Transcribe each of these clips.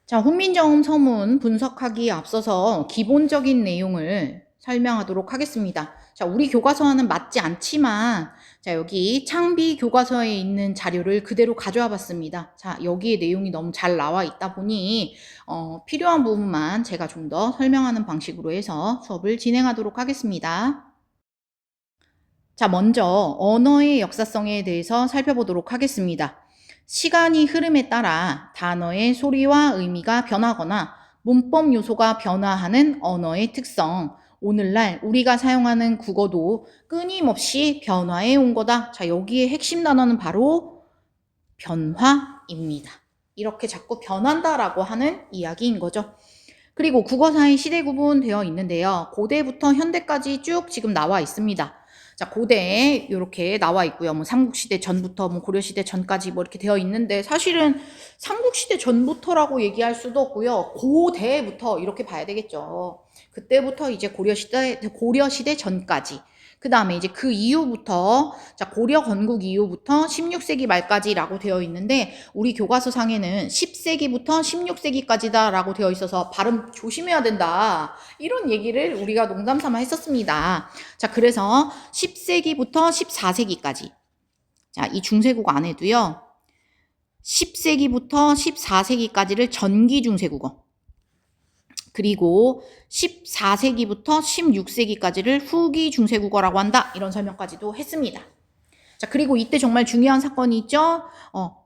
자, 훈민정음 서문 분석하기에 앞서서 기본적인 내용을 설명하도록 하겠습니다. 자, 우리 교과서와는 맞지 않지만 자, 여기 창비 교과서에 있는 자료를 그대로 가져와 봤습니다. 자, 여기에 내용이 너무 잘 나와 있다 보니 필요한 부분만 제가 좀 더 설명하는 방식으로 해서 수업을 진행하도록 하겠습니다. 자, 먼저 언어의 역사성에 대해서 살펴보도록 하겠습니다. 시간이 흐름에 따라 단어의 소리와 의미가 변하거나 문법 요소가 변화하는 언어의 특성. 오늘날 우리가 사용하는 국어도 끊임없이 변화해 온 거다. 자, 여기에 핵심 단어는 바로 변화입니다. 이렇게 자꾸 변한다라고 하는 이야기인 거죠. 그리고 국어사의 시대 구분되어 있는데요. 고대부터 현대까지 쭉 지금 나와 있습니다. 자, 고대에 이렇게 나와 있고요. 뭐 삼국시대 전부터 뭐 고려시대 전까지 뭐 이렇게 되어 있는데 사실은 삼국시대 전부터라고 얘기할 수도 없고요. 고대부터 이렇게 봐야 되겠죠. 그때부터 이제 고려시대 전까지. 그 다음에 이제 그 이후부터, 자, 고려 건국 이후부터 16세기 말까지라고 되어 있는데, 우리 교과서 상에는 10세기부터 16세기까지다라고 되어 있어서 발음 조심해야 된다. 이런 얘기를 우리가 농담 삼아 했었습니다. 자, 그래서 10세기부터 14세기까지. 자, 이 중세국어 안에도요, 10세기부터 14세기까지를 전기 중세국어. 그리고 14세기부터 16세기까지를 후기 중세국어라고 한다. 이런 설명까지도 했습니다. 자, 그리고 이때 정말 중요한 사건이 있죠.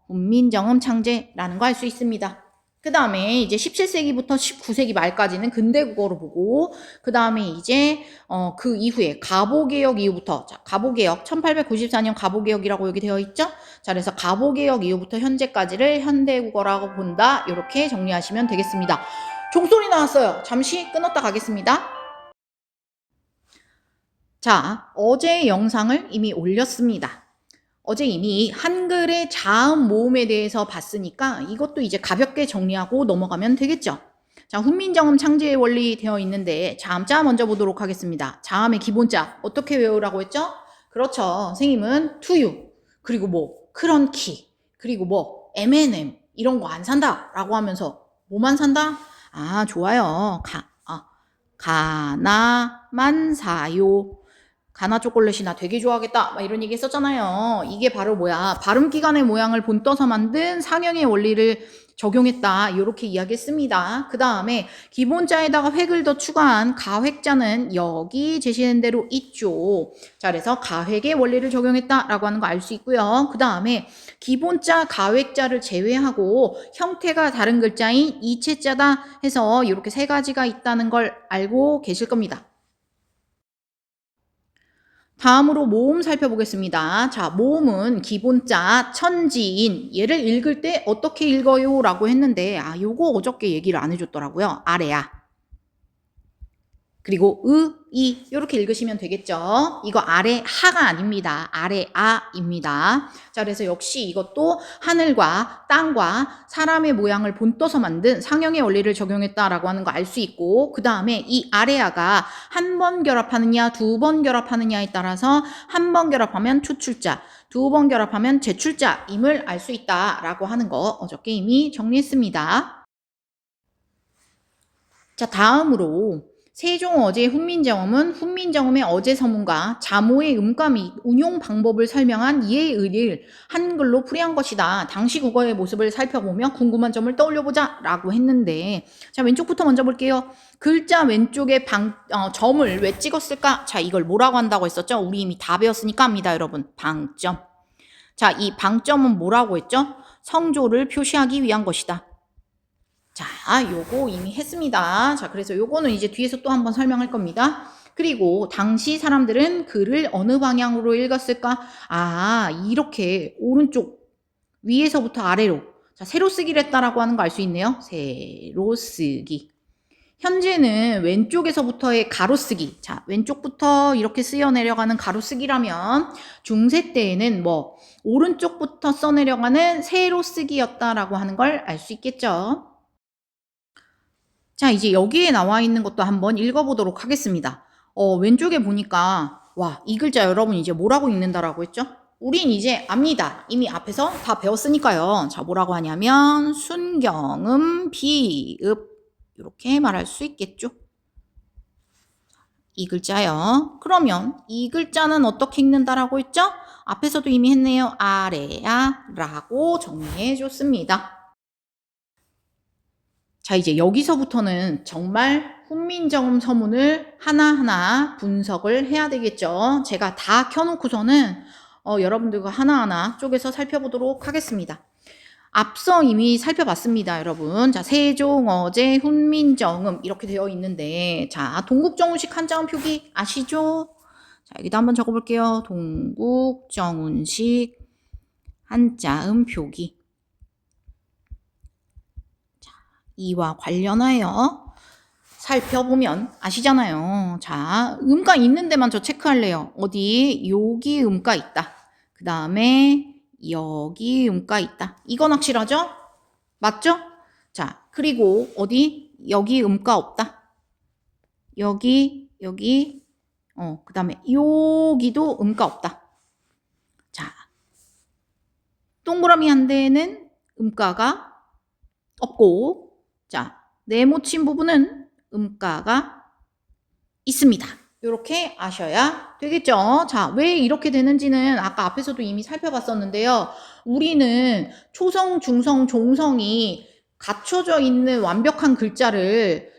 훈민정음 창제라는 거 알 수 있습니다. 그 다음에 이제 17세기부터 19세기 말까지는 근대국어로 보고, 그 다음에 이제 그 이후에 가보개혁 이후부터, 자, 가보개혁 1894년 가보개혁이라고 여기 되어 있죠. 자, 그래서 가보개혁 이후부터 현재까지를 현대국어라고 본다. 이렇게 정리하시면 되겠습니다. 종소리 나왔어요. 잠시 끊었다 가겠습니다. 자, 어제 영상을 이미 올렸습니다. 어제 이미 한글의 자음 모음에 대해서 봤으니까 이것도 이제 가볍게 정리하고 넘어가면 되겠죠. 자, 훈민정음 창제의 원리 되어 있는데 자음자 먼저 보도록 하겠습니다. 자음의 기본자 어떻게 외우라고 했죠? 그렇죠. 선생님은 투유, 그리고 뭐 크런키, 그리고 뭐 M&M 이런 거 안 산다 라고 하면서 뭐만 산다? 아, 좋아요. 가나만 사요. 가나 초콜릿이 나 되게 좋아하겠다. 막 이런 얘기 했었잖아요. 이게 바로 뭐야? 발음기관의 모양을 본떠서 만든 상형의 원리를 적용했다. 이렇게 이야기했습니다. 그 다음에 기본자에다가 획을 더 추가한 가획자는 여기 제시된 대로 있죠. 자, 그래서 가획의 원리를 적용했다라고 하는 거 알 수 있고요. 그 다음에 기본자, 가획자를 제외하고 형태가 다른 글자인 이체자다 해서 이렇게 세 가지가 있다는 걸 알고 계실 겁니다. 다음으로 모음 살펴보겠습니다. 자, 모음은 기본자, 천지인. 얘를 읽을 때 어떻게 읽어요? 라고 했는데, 요거 어저께 얘기를 안 해줬더라고요. 아래야. 그리고 이 이렇게 읽으시면 되겠죠. 이거 아래 하가 아닙니다. 아래 아입니다. 자, 그래서 역시 이것도 하늘과 땅과 사람의 모양을 본떠서 만든 상형의 원리를 적용했다라고 하는 거 알 수 있고, 그 다음에 이 아래아가 한 번 결합하느냐 두 번 결합하느냐에 따라서 한 번 결합하면 초출자, 두 번 결합하면 제출자임을 알 수 있다라고 하는 거 어저께 이미 정리했습니다. 자, 다음으로 세종어제 훈민정음은 훈민정음의 어제 서문과 자모의 음감이 운용 방법을 설명한 예의를 한글로 풀이한 것이다. 당시 국어의 모습을 살펴보며 궁금한 점을 떠올려보자 라고 했는데, 자, 왼쪽부터 먼저 볼게요. 글자 왼쪽에 점을 왜 찍었을까? 자, 이걸 뭐라고 한다고 했었죠? 우리 이미 다 배웠으니까 합니다, 여러분. 방점. 자, 이 방점은 뭐라고 했죠? 성조를 표시하기 위한 것이다. 자, 요거 이미 했습니다. 자, 그래서 요거는 이제 뒤에서 또 한번 설명할 겁니다. 그리고 당시 사람들은 글을 어느 방향으로 읽었을까? 이렇게 오른쪽 위에서부터 아래로. 자, 세로 쓰기를 했다라고 하는 거 알 수 있네요. 세로 쓰기. 현재는 왼쪽에서부터의 가로 쓰기. 자, 왼쪽부터 이렇게 쓰여 내려가는 가로 쓰기라면 중세 때에는 뭐 오른쪽부터 써 내려가는 세로 쓰기였다라고 하는 걸 알 수 있겠죠. 자, 이제 여기에 나와 있는 것도 한번 읽어보도록 하겠습니다. 왼쪽에 보니까 이 글자 여러분 이제 뭐라고 읽는다라고 했죠? 우린 이제 압니다. 이미 앞에서 다 배웠으니까요. 자, 뭐라고 하냐면 순경음 비읍 이렇게 말할 수 있겠죠. 이 글자요. 그러면 이 글자는 어떻게 읽는다라고 했죠? 앞에서도 이미 했네요. 아래야 라고 정리해 줬습니다. 자, 이제 여기서부터는 정말 훈민정음 서문을 하나하나 분석을 해야 되겠죠. 제가 다 켜놓고서는 여러분들과 하나하나 쪼개서 살펴보도록 하겠습니다. 앞서 이미 살펴봤습니다, 여러분. 자, 세종, 어제, 훈민정음 이렇게 되어 있는데, 자, 동국정운식 한자음 표기 아시죠? 자, 여기다 한번 적어볼게요. 동국정운식 한자음 표기. 자, 이와 관련하여 살펴보면 아시잖아요. 자, 음가 있는 데만 저 체크할래요. 어디? 여기 음가 있다. 그 다음에 여기 음가 있다. 이건 확실하죠? 맞죠? 자, 그리고 어디? 여기 음가 없다. 여기, 그 다음에 여기도 음가 없다. 자, 동그라미 한 대에는 음가가 없고, 자, 네모친 부분은 음가가 있습니다. 이렇게 아셔야 되겠죠. 자, 왜 이렇게 되는지는 아까 앞에서도 이미 살펴봤었는데요. 우리는 초성, 중성, 종성이 갖춰져 있는 완벽한 글자를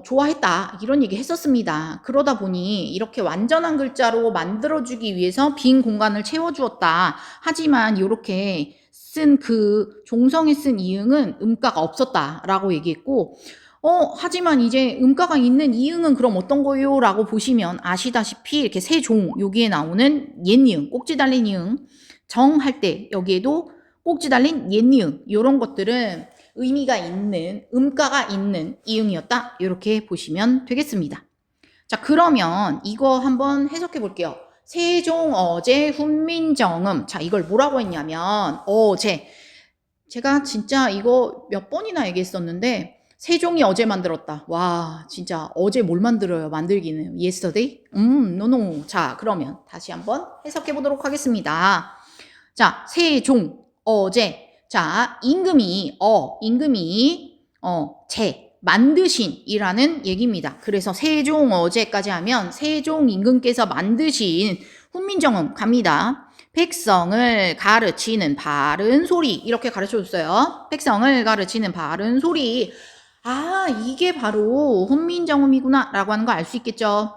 좋아했다. 이런 얘기 했었습니다. 그러다 보니 이렇게 완전한 글자로 만들어주기 위해서 빈 공간을 채워주었다. 하지만 이렇게 쓴 그 종성에 쓴 이응은 음가가 없었다라고 얘기했고, 하지만 이제 음가가 있는 이응은 그럼 어떤 거요? 라고 보시면 아시다시피 이렇게 세종, 여기에 나오는 옛니응, 꼭지 달린 이응, 정할 때 여기에도 꼭지 달린 옛니응, 요런 것들은 의미가 있는, 음가가 있는 이응이었다. 이렇게 보시면 되겠습니다. 자, 그러면 이거 한번 해석해 볼게요. 세종, 어제, 훈민정음. 자, 이걸 뭐라고 했냐면, 어제. 제가 진짜 이거 몇 번이나 얘기했었는데, 세종이 어제 만들었다. 와, 진짜 어제 뭘 만들어요? 만들기는. yesterday? no. 자, 그러면 다시 한번 해석해 보도록 하겠습니다. 자, 세종, 어제. 자, 임금이, 만드신이라는 얘기입니다. 그래서 세종 어제까지 하면 세종 임금께서 만드신 훈민정음 갑니다. 백성을 가르치는 바른 소리 이렇게 가르쳐줬어요. 백성을 가르치는 바른 소리. 아, 이게 바로 훈민정음이구나 라고 하는 거 알 수 있겠죠.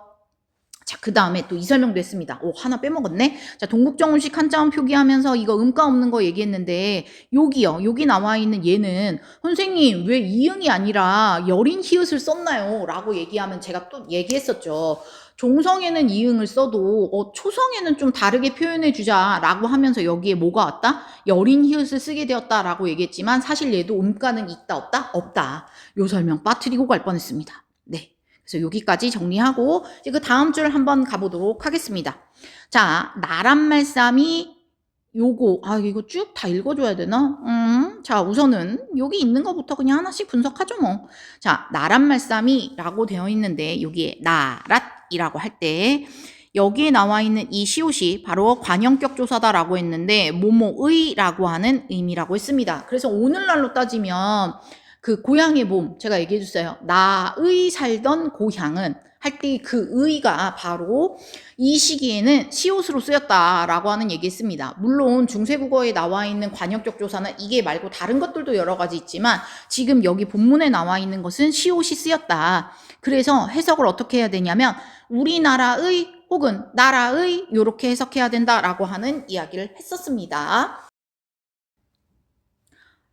자, 그 다음에 또 이 설명도 했습니다. 오, 하나 빼먹었네. 자, 동국정운식 한자음 표기하면서 이거 음가 없는 거 얘기했는데 여기요. 여기 나와 있는 얘는 선생님 왜 이응이 아니라 여린 히읗을 썼나요? 라고 얘기하면 제가 또 얘기했었죠. 종성에는 이응을 써도 초성에는 좀 다르게 표현해 주자라고 하면서 여기에 뭐가 왔다? 여린 히읗을 쓰게 되었다라고 얘기했지만 사실 얘도 음가는 있다 없다? 없다. 요 설명 빠뜨리고 갈 뻔했습니다. 네. 그래서 여기까지 정리하고 이제 그 다음 줄 한번 가보도록 하겠습니다. 자, 나란 말싸미 요거 이거 쭉 다 읽어줘야 되나? 자, 우선은 여기 있는 것부터 그냥 하나씩 분석하죠 뭐. 자, 나란 말싸미라고 되어 있는데 여기에 나랏이라고 할 때 여기에 나와 있는 이 시옷이 바로 관형격 조사다라고 했는데 뭐뭐의라고 하는 의미라고 했습니다. 그래서 오늘날로 따지면 그 고향의 몸 제가 얘기해 줬어요. 나의 살던 고향은 할 때 그 의가 바로 이 시기에는 시옷으로 쓰였다라고 하는 얘기했습니다. 물론 중세국어에 나와 있는 관역적 조사는 이게 말고 다른 것들도 여러 가지 있지만 지금 여기 본문에 나와 있는 것은 시옷이 쓰였다. 그래서 해석을 어떻게 해야 되냐면 우리나라의 혹은 나라의 이렇게 해석해야 된다라고 하는 이야기를 했었습니다.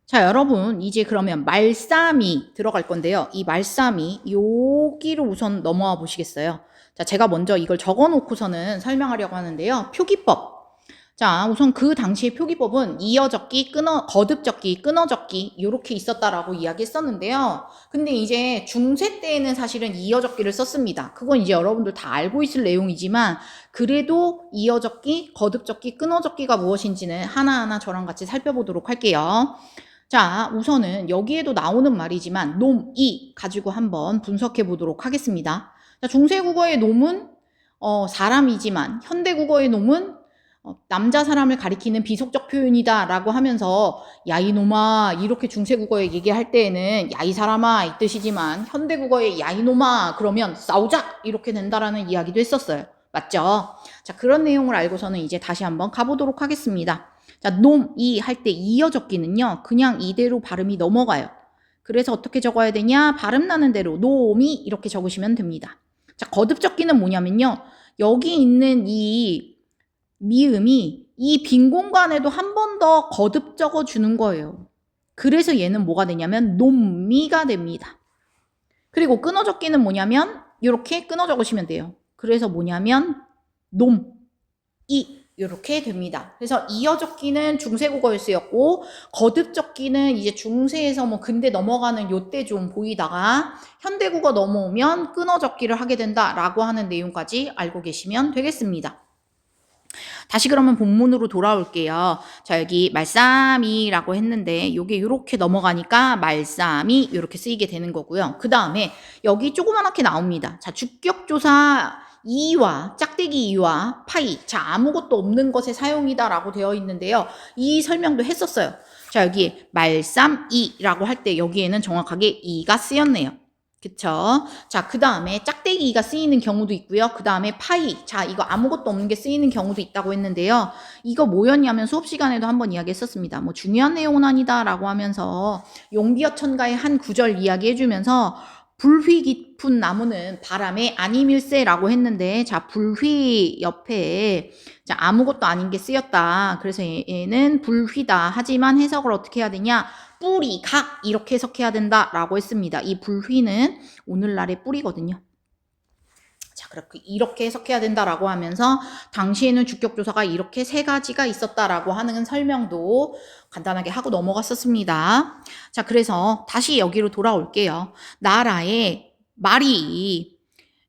자, 여러분 이제 그러면 말싸미 들어갈 건데요. 이 말싸미 여기로 우선 넘어와 보시겠어요? 자, 제가 먼저 이걸 적어 놓고서는 설명하려고 하는데요. 표기법. 자, 우선 그 당시의 표기법은 이어적기, 거듭적기, 끊어적기 이렇게 있었다라고 이야기했었는데요. 근데 이제 중세 때에는 사실은 이어적기를 썼습니다. 그건 이제 여러분들 다 알고 있을 내용이지만 그래도 이어적기, 거듭적기, 끊어적기가 무엇인지는 하나하나 저랑 같이 살펴보도록 할게요. 자, 우선은 여기에도 나오는 말이지만 놈이 가지고 한번 분석해 보도록 하겠습니다. 자, 중세국어의 놈은 사람이지만 현대국어의 놈은 남자 사람을 가리키는 비속적 표현이다 라고 하면서 야 이놈아 이렇게 중세국어에 얘기할 때에는 야 이 사람아 이 뜻이지만 현대국어에 야 이놈아 그러면 싸우자 이렇게 된다라는 이야기도 했었어요. 맞죠? 자, 그런 내용을 알고서는 이제 다시 한번 가보도록 하겠습니다. 자, 놈이 할 때 이어 적기는요 그냥 이대로 발음이 넘어가요. 그래서 어떻게 적어야 되냐? 발음 나는 대로 놈이 이렇게 적으시면 됩니다. 자, 거듭 적기는 뭐냐면요 여기 있는 이 미음이 이 빈 공간에도 한 번 더 거듭 적어주는 거예요. 그래서 얘는 뭐가 되냐면 놈미가 됩니다. 그리고 끊어 적기는 뭐냐면 이렇게 끊어 적으시면 돼요. 그래서 뭐냐면 놈이 이렇게 됩니다. 그래서 이어 적기는 중세국어에 쓰였고 거듭 적기는 이제 중세에서 뭐 근대 넘어가는 요때 좀 보이다가 현대국어 넘어오면 끊어 적기를 하게 된다라고 하는 내용까지 알고 계시면 되겠습니다. 다시 그러면 본문으로 돌아올게요. 자, 여기 말싸미라고 했는데 요게 이렇게 넘어가니까 말싸미 이렇게 쓰이게 되는 거고요. 그 다음에 여기 조그맣게 나옵니다. 자, 주격조사 이와 짝대기 이와 파이. 자, 아무것도 없는 것의 사용이다라고 되어 있는데요. 이 설명도 했었어요. 자, 여기 말쌈이라고 할 때 여기에는 정확하게 이가 쓰였네요. 그쵸? 자, 그 다음에 짝대기가 쓰이는 경우도 있고요. 그 다음에 파이. 자, 이거 아무것도 없는 게 쓰이는 경우도 있다고 했는데요. 이거 뭐였냐면 수업 시간에도 한번 이야기했었습니다. 뭐 중요한 내용은 아니다라고 하면서 용기어천가의 한 구절 이야기해주면서 불휘 깊은 나무는 바람에 아님일세라고 했는데 자, 불휘 옆에 자, 아무것도 아닌 게 쓰였다. 그래서 얘는 불휘다. 하지만 해석을 어떻게 해야 되냐? 뿌리, 각 이렇게 해석해야 된다라고 했습니다. 이 불휘는 오늘날의 뿌리거든요. 자, 그렇게 이렇게 해석해야 된다라고 하면서 당시에는 주격조사가 이렇게 세 가지가 있었다라고 하는 설명도 간단하게 하고 넘어갔었습니다. 자, 그래서 다시 여기로 돌아올게요. 나라의 말이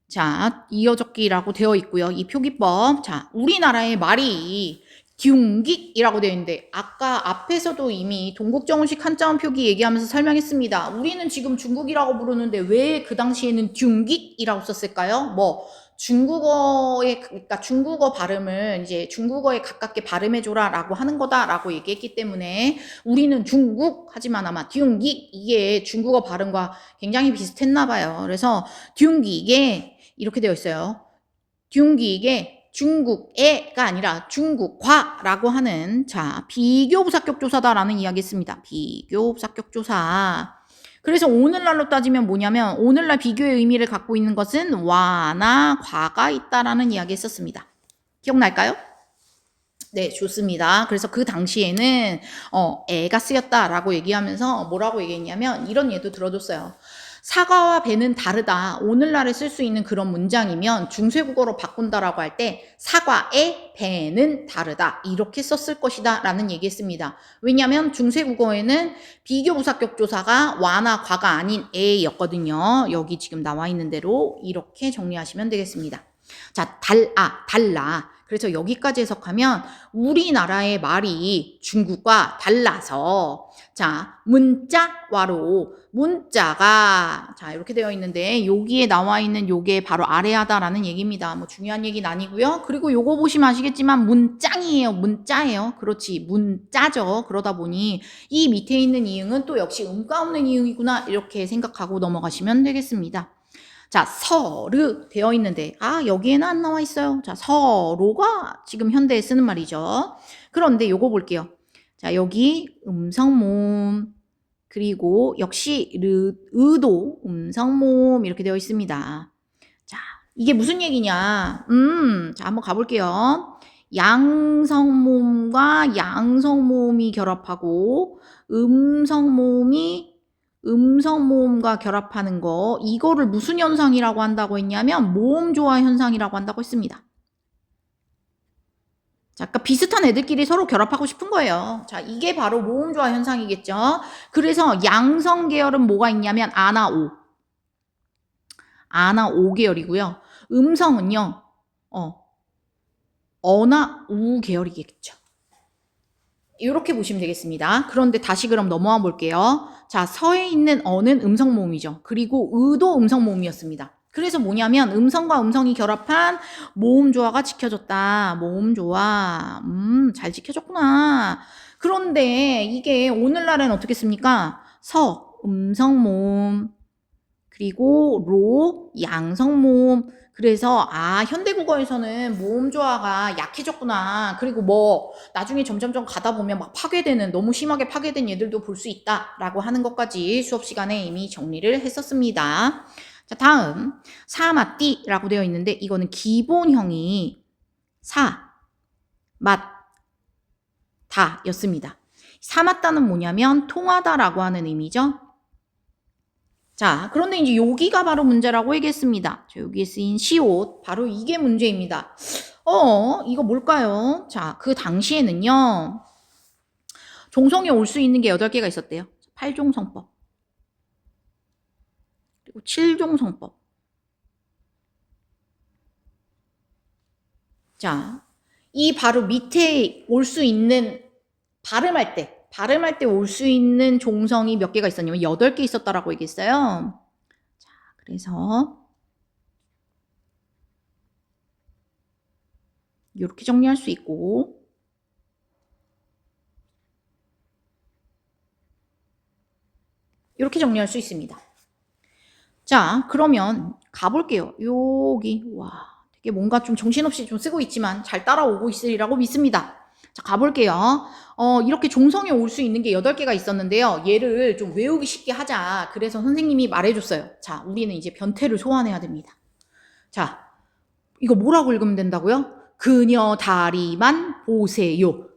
자, 이어적기라고 되어 있고요. 이 표기법. 자, 우리나라의 말이 듀깃이라고 되어 있는데 아까 앞에서도 이미 동국정음식 한자음 표기 얘기하면서 설명했습니다. 우리는 지금 중국이라고 부르는데 왜 그 당시에는 듀깃이라고 썼을까요? 뭐 중국어의 그러니까 중국어 발음을 이제 중국어에 가깝게 발음해줘라라고 하는 거다라고 얘기했기 때문에 우리는 중국 하지만 아마 듀깃 이게 중국어 발음과 굉장히 비슷했나 봐요. 그래서 듀깃에 이렇게 되어 있어요. 듀깃에 중국에가 아니라 중국과라고 하는 자 비교부사격조사다라는 이야기 했습니다. 비교부사격조사. 그래서 오늘날로 따지면 뭐냐면 오늘날 비교의 의미를 갖고 있는 것은 와나 과가 있다라는 이야기 했었습니다. 기억날까요? 네, 좋습니다. 그래서 그 당시에는 애가 쓰였다라고 얘기하면서 뭐라고 얘기했냐면 이런 예도 들어줬어요. 사과와 배는 다르다. 오늘날에 쓸 수 있는 그런 문장이면 중세국어로 바꾼다라고 할 때 사과의 배는 다르다. 이렇게 썼을 것이다 라는 얘기했습니다. 왜냐하면 중세국어에는 비교부사격조사가 와나 과가 아닌 애였거든요. 여기 지금 나와 있는 대로 이렇게 정리하시면 되겠습니다. 자, 달라. 그래서 여기까지 해석하면 우리나라의 말이 중국과 달라서 자, 문자와로 문자가 자 이렇게 되어 있는데 여기에 나와 있는 요게 바로 아래하다라는 얘기입니다. 뭐 중요한 얘기는 아니고요. 그리고 요거 보시면 아시겠지만 문장이에요. 문자예요. 그렇지 문자죠. 그러다 보니 이 밑에 있는 이응은 또 역시 음가 없는 이응이구나 이렇게 생각하고 넘어가시면 되겠습니다. 자, 서르 되어 있는데 여기에는 안 나와 있어요. 자, 서로가 지금 현대에 쓰는 말이죠. 그런데 요거 볼게요. 자, 여기 음성모음 그리고 역시 의도 음성모음 이렇게 되어 있습니다. 자, 이게 무슨 얘기냐? 자, 한번 가볼게요. 양성모음과 양성모음이 결합하고 음성모음과 결합하는 거 이거를 무슨 현상이라고 한다고 했냐면 모음조화 현상이라고 한다고 했습니다. 자, 아까 비슷한 애들끼리 서로 결합하고 싶은 거예요. 자, 이게 바로 모음조화 현상이겠죠. 그래서 양성 계열은 뭐가 있냐면 아나 오 계열이고요. 음성은요. 어나 우 계열이겠죠. 이렇게 보시면 되겠습니다. 그런데 다시 그럼 넘어와 볼게요. 자, 서에 있는 어는 음성 모음이죠. 그리고 의도 음성 모음이었습니다. 그래서 뭐냐면 음성과 음성이 결합한 모음조화가 지켜졌다. 모음조화. 잘 지켜졌구나. 그런데 이게 오늘날엔 어떻게 씁니까? 서, 음성모음, 그리고 로, 양성모음. 그래서 현대국어에서는 모음조화가 약해졌구나. 그리고 뭐 나중에 점점점 가다 보면 막 파괴되는, 너무 심하게 파괴된 얘들도 볼 수 있다라고 하는 것까지 수업 시간에 이미 정리를 했었습니다. 자, 다음 사마띠라고 되어 있는데 이거는 기본형이 사, 맞, 다 였습니다. 사맞다는 뭐냐면 통하다라고 하는 의미죠. 자, 그런데 이제 여기가 바로 문제라고 얘기했습니다. 자, 여기에 쓰인 시옷, 바로 이게 문제입니다. 이거 뭘까요? 자, 그 당시에는요, 종성에 올 수 있는 게 8개가 있었대요. 8종성법, 그리고 7종성법. 자, 이 바로 밑에 올 수 있는 발음할 때 올 수 있는 종성이 몇 개가 있었냐면 8개 있었다라고 얘기했어요. 자, 그래서 이렇게 정리할 수 있고, 이렇게 정리할 수 있습니다. 자, 그러면 가볼게요. 여기, 와, 되게 뭔가 좀 정신없이 좀 쓰고 있지만 잘 따라오고 있으리라고 믿습니다. 자, 가볼게요. 이렇게 종성에 올 수 있는 게 8개가 있었는데요. 얘를 좀 외우기 쉽게 하자. 그래서 선생님이 말해줬어요. 자, 우리는 이제 변태를 소환해야 됩니다. 자, 이거 뭐라고 읽으면 된다고요? 그녀 다리만 보세요.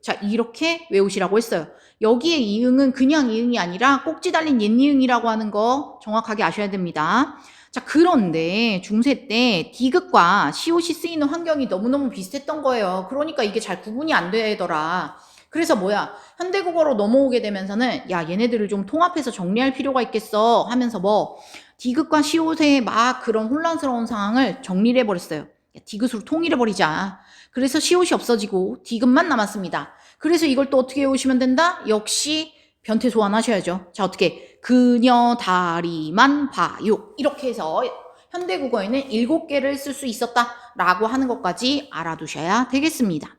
자, 이렇게 외우시라고 했어요. 여기에 이응은 그냥 이응이 아니라 꼭지 달린 옛이응이라고 하는 거 정확하게 아셔야 됩니다. 자, 그런데 중세 때 디귿과 시옷이 쓰이는 환경이 너무너무 비슷했던 거예요. 그러니까 이게 잘 구분이 안 되더라. 그래서 뭐야, 현대국어로 넘어오게 되면서는 야, 얘네들을 좀 통합해서 정리할 필요가 있겠어 하면서 뭐 디귿과 시옷의 막 그런 혼란스러운 상황을 정리를 해버렸어요. 디귿으로 통일해버리자. 그래서 시옷이 없어지고 디귿만 남았습니다. 그래서 이걸 또 어떻게 외우시면 된다? 역시 변태 소환하셔야죠. 자, 어떻게? 그녀 다리만 봐요. 이렇게 해서 현대국어에는 7개를 쓸 수 있었다라고 하는 것까지 알아두셔야 되겠습니다.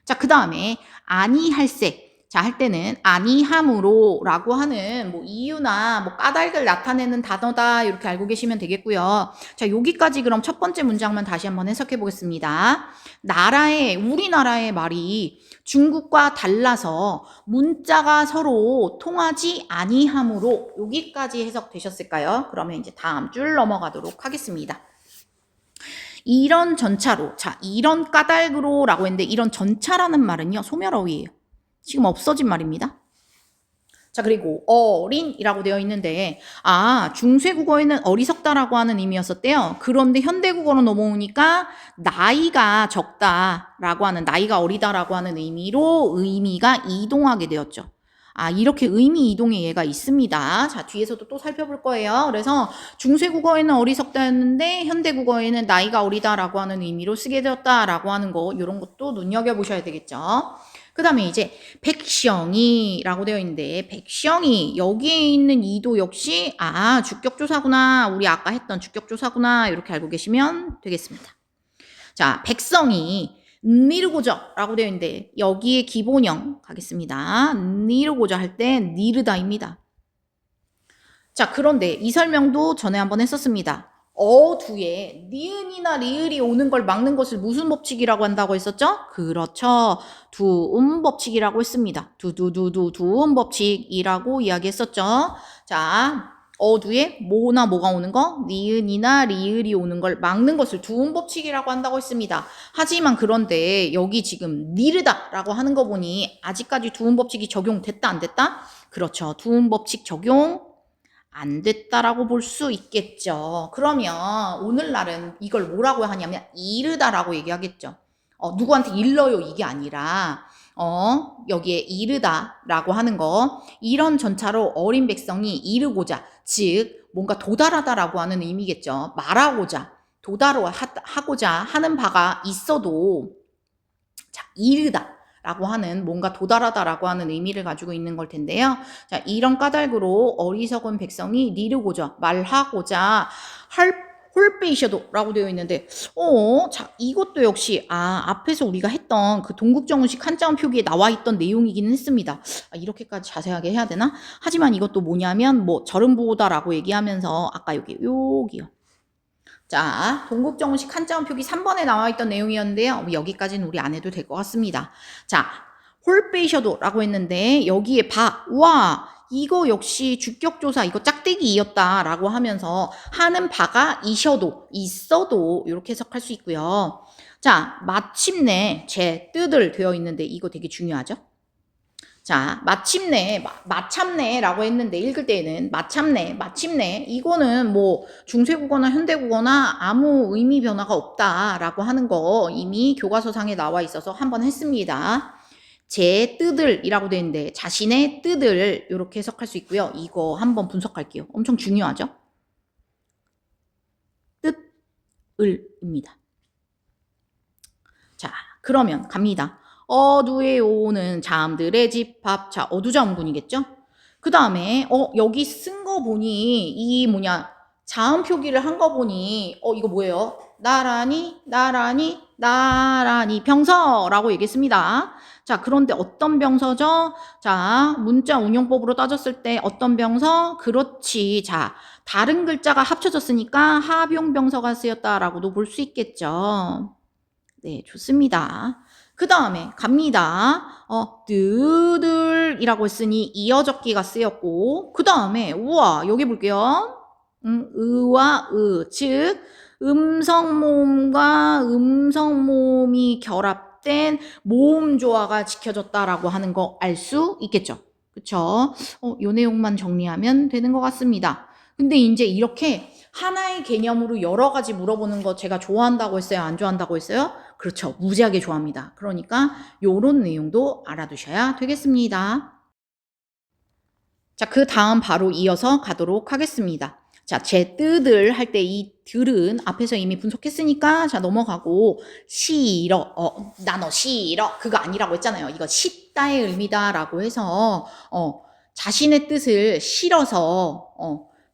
자, 그 다음에 아니할세. 자, 할 때는 아니함으로 라고 하는 뭐 이유나 뭐 까닭을 나타내는 단어다 이렇게 알고 계시면 되겠고요. 자, 여기까지 그럼 첫 번째 문장만 다시 한번 해석해 보겠습니다. 우리나라의 말이 중국과 달라서 문자가 서로 통하지 아니함으로 여기까지 해석되셨을까요? 그러면 이제 다음 줄 넘어가도록 하겠습니다. 이런 전차로, 자, 이런 까닭으로 라고 했는데 이런 전차라는 말은요, 소멸어휘예요. 지금 없어진 말입니다. 자, 그리고 어린이라고 되어 있는데 중세국어에는 어리석다라고 하는 의미였었대요. 그런데 현대국어로 넘어오니까 나이가 적다라고 하는, 나이가 어리다라고 하는 의미로 의미가 이동하게 되었죠. 이렇게 의미 이동의 예가 있습니다. 자, 뒤에서도 또 살펴볼 거예요. 그래서 중세국어에는 어리석다였는데 현대국어에는 나이가 어리다라고 하는 의미로 쓰게 되었다라고 하는 거, 이런 것도 눈여겨보셔야 되겠죠. 그 다음에 이제 백성이라고 되어 있는데 백성이 여기에 있는 이도 역시 주격조사구나. 우리 아까 했던 주격조사구나. 이렇게 알고 계시면 되겠습니다. 자, 백성이 니르고저 라고 되어 있는데 여기에 기본형 가겠습니다. 니르고저 할 때 니르다입니다. 자, 그런데 이 설명도 전에 한번 했었습니다. 뒤에 니은이나 리을이 오는 걸 막는 것을 무슨 법칙이라고 한다고 했었죠? 그렇죠. 두음 법칙이라고 했습니다. 두음 법칙이라고 이야기했었죠. 자, 뒤에 뭐가 오는 거? 니은이나 리을이 오는 걸 막는 것을 두음 법칙이라고 한다고 했습니다. 하지만 그런데 여기 지금 니르다라고 하는 거 보니 아직까지 두음 법칙이 적용됐다 안 됐다? 그렇죠. 두음 법칙 적용 안 됐다라고 볼 수 있겠죠. 그러면 오늘날은 이걸 뭐라고 하냐면 이르다라고 얘기하겠죠. 누구한테 일러요 이게 아니라 여기에 이르다라고 하는 거, 이런 전차로 어린 백성이 이르고자, 즉 뭔가 도달하다라고 하는 의미겠죠. 말하고자, 도달하고자 하는 바가 있어도 자, 이르다 라고 하는, 뭔가 도달하다라고 하는 의미를 가지고 있는 걸 텐데요. 자, 이런 까닭으로 어리석은 백성이 말하고자 할 홀베이셔도라고 되어 있는데, 자, 이것도 역시, 앞에서 우리가 했던 그 동국정원식 한자음 표기에 나와 있던 내용이기는 했습니다. 이렇게까지 자세하게 해야 되나? 하지만 이것도 뭐냐면, 절음보다라고 얘기하면서, 아까 여기요. 자, 동국정원식 한자음 표기 3번에 나와 있던 내용이었는데요. 여기까지는 우리 안 해도 될 것 같습니다. 자, 홀베이셔도라고 했는데, 여기에 와, 이거 역시 주격조사, 이거 짝대기이었다라고 하면서 하는 바가 있어도 이렇게 해석할 수 있고요. 자, 마침내 제 뜻을 되어 있는데 이거 되게 중요하죠? 자, 마참내라고 했는데 읽을 때에는 마침내 이거는 중세국어나 현대국어나 아무 의미 변화가 없다라고 하는 거 이미 교과서상에 나와 있어서 한번 했습니다. 제 뜻을이라고 되어 있는데 자신의 뜻을 이렇게 해석할 수 있고요. 이거 한번 분석할게요. 엄청 중요하죠? 뜻을입니다. 자, 그러면 갑니다. 어두에 오는 잠들의 집합. 자, 어두잠군이겠죠? 그 다음에 여기 쓴 거 보니 자음 표기를 한 거 보니 이거 뭐예요? 나란히 병서라고 얘기했습니다. 자, 그런데 어떤 병서죠? 자, 문자 운용법으로 따졌을 때 어떤 병서? 그렇지. 자, 다른 글자가 합쳐졌으니까 하병병서가 쓰였다라고도 볼 수 있겠죠. 네, 좋습니다. 그 다음에 갑니다. 뜨들이라고 했으니 이어적기가 쓰였고, 그 다음에 우와, 여기 볼게요. 의와 즉 음성모음과 음성모음이 결합된 모음조화가 지켜졌다라고 하는 거 알 수 있겠죠. 그쵸? 요 내용만 정리하면 되는 것 같습니다. 근데 이제 이렇게 하나의 개념으로 여러 가지 물어보는 거 제가 좋아한다고 했어요? 안 좋아한다고 했어요? 그렇죠. 무지하게 좋아합니다. 그러니까 요런 내용도 알아두셔야 되겠습니다. 자, 그 다음 바로 이어서 가도록 하겠습니다. 자, 제 뜻을 할 때 이 들은 앞에서 이미 분석했으니까 자 넘어가고 싫어, 나너 싫어 그거 아니라고 했잖아요. 이거 싫다의 의미다라고 해서 자신의 뜻을 실어서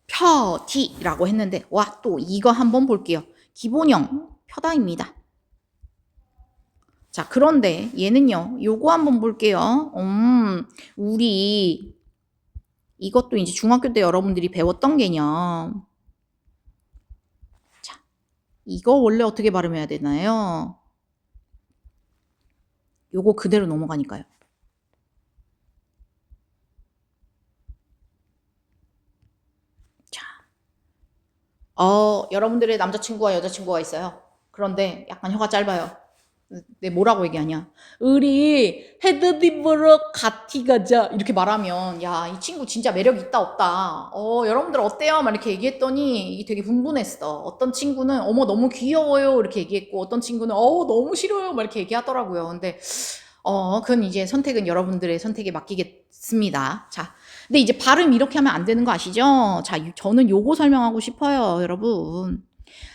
펴디라고 했는데 와, 또 이거 한번 볼게요. 기본형 펴다입니다. 자, 그런데 얘는요. 요거 한번 볼게요. 우리 이것도 이제 중학교 때 여러분들이 배웠던 개념. 자, 이거 원래 어떻게 발음해야 되나요? 요거 그대로 넘어가니까요. 자, 여러분들의 남자친구와 여자친구가 있어요. 그런데 약간 혀가 짧아요. 네, 뭐라고 얘기하냐? 우리 헤드디브로 같이 가자 이렇게 말하면 야, 이 친구 진짜 매력 있다 없다. 여러분들 어때요? 막 이렇게 얘기했더니 이게 되게 분분했어. 어떤 친구는 어머 너무 귀여워요 이렇게 얘기했고 어떤 친구는 너무 싫어요 막 이렇게 얘기하더라고요. 근데 그건 이제 선택은 여러분들의 선택에 맡기겠습니다. 자, 근데 이제 발음 이렇게 하면 안 되는 거 아시죠? 자, 저는 요거 설명하고 싶어요, 여러분.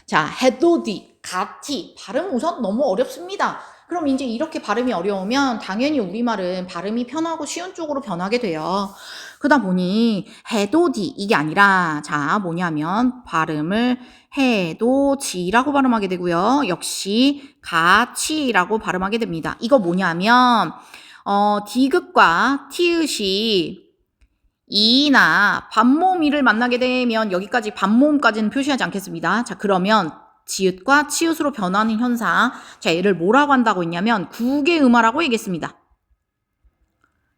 자, 헤도디, 가티. 발음 우선 너무 어렵습니다. 그럼 이제 이렇게 발음이 어려우면 당연히 우리말은 발음이 편하고 쉬운 쪽으로 변하게 돼요. 그러다 보니 헤도디 이게 아니라 자, 뭐냐면 발음을 해도지라고 발음하게 되고요. 역시 가치라고 발음하게 됩니다. 이거 뭐냐면 디귿과 티읕이 이나 반모음이를 만나게 되면 여기까지 반모음까지는 표시하지 않겠습니다. 자, 그러면 지읒과 치읒으로 변하는 현상. 자, 얘를 뭐라고 한다고 했냐면 국외음화라고 얘기했습니다.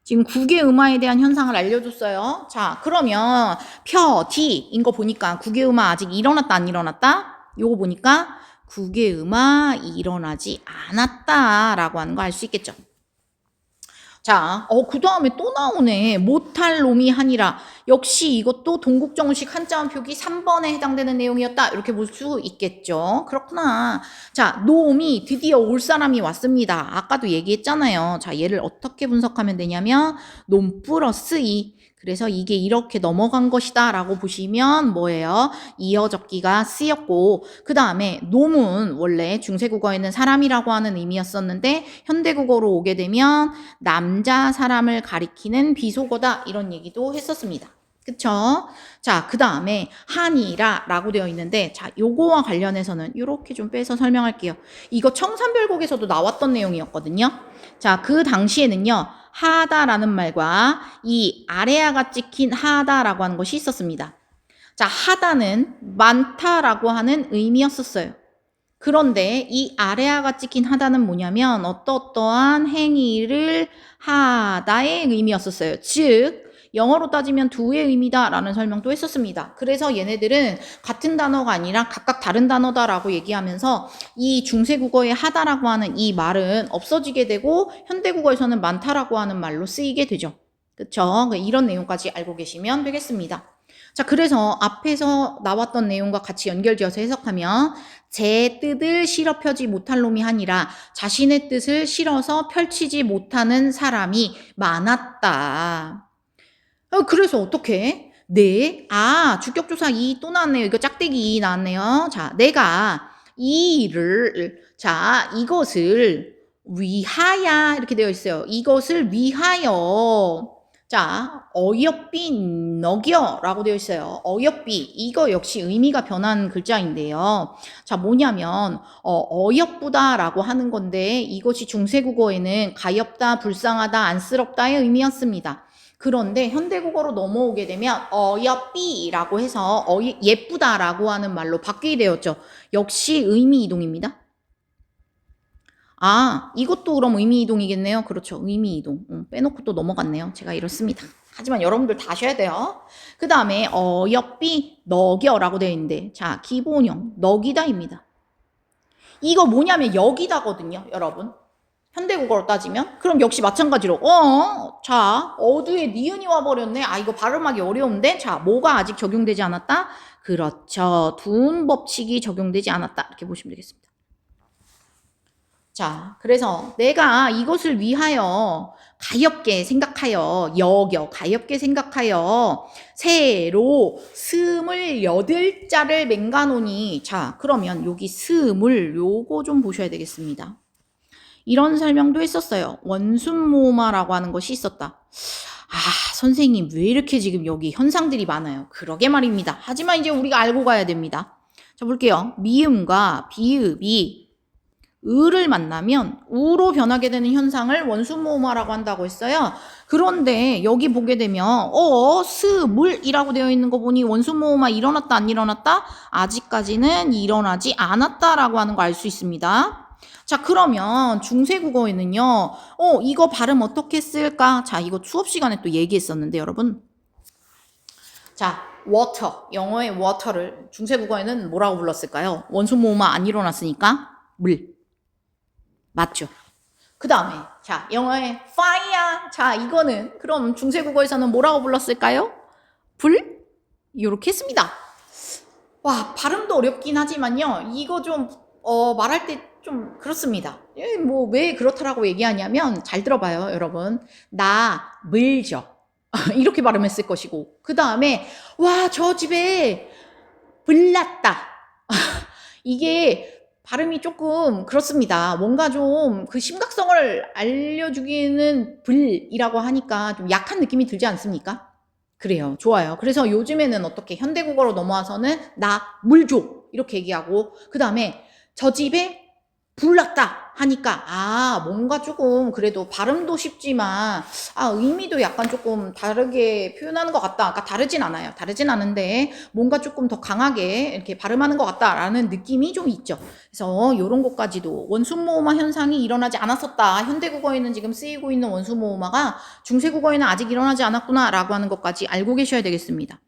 지금 국외음화에 대한 현상을 알려줬어요. 자, 그러면 펴디인 거 보니까 국외음화 아직 일어났다 안 일어났다? 요거 보니까 국외음화 일어나지 않았다라고 하는 거 알 수 있겠죠. 자, 그 다음에 또 나오네. 못할 놈이 하니라. 역시 이것도 동국정식 한자음 표기 3번에 해당되는 내용이었다. 이렇게 볼 수 있겠죠. 그렇구나. 자, 놈이 드디어 올 사람이 왔습니다. 아까도 얘기했잖아요. 자, 얘를 어떻게 분석하면 되냐면 놈 플러스 이. 그래서 이게 이렇게 넘어간 것이다 라고 보시면 뭐예요? 이어적기가 쓰였고 그 다음에 놈은 원래 중세국어에는 사람이라고 하는 의미였었는데 현대국어로 오게 되면 남자 사람을 가리키는 비속어다 이런 얘기도 했었습니다. 그쵸? 자, 그 다음에 한이라라고 되어 있는데, 자, 요거와 관련해서는 이렇게 좀 빼서 설명할게요. 이거 청산별곡에서도 나왔던 내용이었거든요. 자, 그 당시에는요, 하다라는 말과 이 아래아가 찍힌 하다라고 하는 것이 있었습니다. 자, 하다는 많다라고 하는 의미였었어요. 그런데 이 아래아가 찍힌 하다는 뭐냐면 어떠한 행위를 하다의 의미였었어요. 즉 영어로 따지면 do의 의미다라는 설명도 했었습니다. 그래서 얘네들은 같은 단어가 아니라 각각 다른 단어다라고 얘기하면서 이 중세국어의 하다라고 하는 이 말은 없어지게 되고 현대국어에서는 많다라고 하는 말로 쓰이게 되죠. 그쵸? 이런 내용까지 알고 계시면 되겠습니다. 자, 그래서 앞에서 나왔던 내용과 같이 연결지어서 해석하면 제 뜻을 실어 펴지 못할 놈이 아니라 자신의 뜻을 실어서 펼치지 못하는 사람이 많았다. 그래서 어떻게? 네. 주격조사 이 또 나왔네요. 이거 짝대기 이 나왔네요. 자, 내가 이것을 위하여 이렇게 되어 있어요. 이것을 위하여. 자, 어여삐 너겨라고 되어 있어요. 어여삐 이거 역시 의미가 변한 글자인데요. 자, 뭐냐면 어여쁘다라고 하는 건데 이것이 중세국어에는 가엾다, 불쌍하다, 안쓰럽다의 의미였습니다. 그런데 현대국어로 넘어오게 되면 어여삐라고 해서 예쁘다라고 하는 말로 바뀌게 되었죠. 역시 의미 이동입니다. 이것도 그럼 의미 이동이겠네요. 그렇죠. 의미 이동. 빼놓고 또 넘어갔네요. 제가 이렇습니다. 하지만 여러분들 다 아셔야 돼요. 그 다음에 어여삐 너겨라고 되어 있는데 자, 기본형 너기다입니다. 이거 뭐냐면 여기다거든요. 여러분. 현대국어로 따지면 그럼 역시 마찬가지로 자 어두에 니은이 와버렸네. 이거 발음하기 어려운데 자 뭐가 아직 적용되지 않았다? 그렇죠. 두음 법칙이 적용되지 않았다. 이렇게 보시면 되겠습니다. 자, 그래서 내가 이것을 위하여 가엾게 생각하여 가엾게 생각하여 새로 28자를 맹가노니 자 그러면 여기 스물 요거 좀 보셔야 되겠습니다. 이런 설명도 했었어요. 원순모마라고 하는 것이 있었다. 선생님 왜 이렇게 지금 여기 현상들이 많아요. 그러게 말입니다. 하지만 이제 우리가 알고 가야 됩니다. 자 볼게요. 미음과 비읍이 을을 만나면 우로 변하게 되는 현상을 원순모마라고 한다고 했어요. 그런데 여기 보게 되면 스물이라고 되어 있는 거 보니 원순모마 일어났다 안 일어났다? 아직까지는 일어나지 않았다라고 하는 거 알 수 있습니다. 자 그러면 중세국어에는요 이거 발음 어떻게 쓸까? 자 이거 수업 시간에 또 얘기했었는데 여러분 자 water 영어의 water를 중세국어에는 뭐라고 불렀을까요? 원순모마 안 일어났으니까 물 맞죠? 그 다음에 자 영어의 fire 자 이거는 그럼 중세국어에서는 뭐라고 불렀을까요? 불? 이렇게 했습니다. 와 발음도 어렵긴 하지만요 이거 좀 말할 때 좀 그렇습니다. 뭐 왜 그렇다라고 얘기하냐면 잘 들어봐요 여러분. 나 물죠. 이렇게 발음했을 것이고 그 다음에 와 저 집에 불 났다. 이게 발음이 조금 그렇습니다. 뭔가 좀 그 심각성을 알려주기는 불이라고 하니까 좀 약한 느낌이 들지 않습니까? 그래요. 좋아요. 그래서 요즘에는 어떻게 현대국어로 넘어와서는 나 물 줘. 이렇게 얘기하고 그 다음에 저 집에 불 났다 하니까 뭔가 조금 그래도 발음도 쉽지만 의미도 약간 조금 다르게 표현하는 것 같다. 그러니까 다르진 않아요. 다르진 않은데 뭔가 조금 더 강하게 이렇게 발음하는 것 같다라는 느낌이 좀 있죠. 그래서 이런 것까지도 원순모음화 현상이 일어나지 않았었다. 현대국어에는 지금 쓰이고 있는 원순모음화가 중세국어에는 아직 일어나지 않았구나라고 하는 것까지 알고 계셔야 되겠습니다.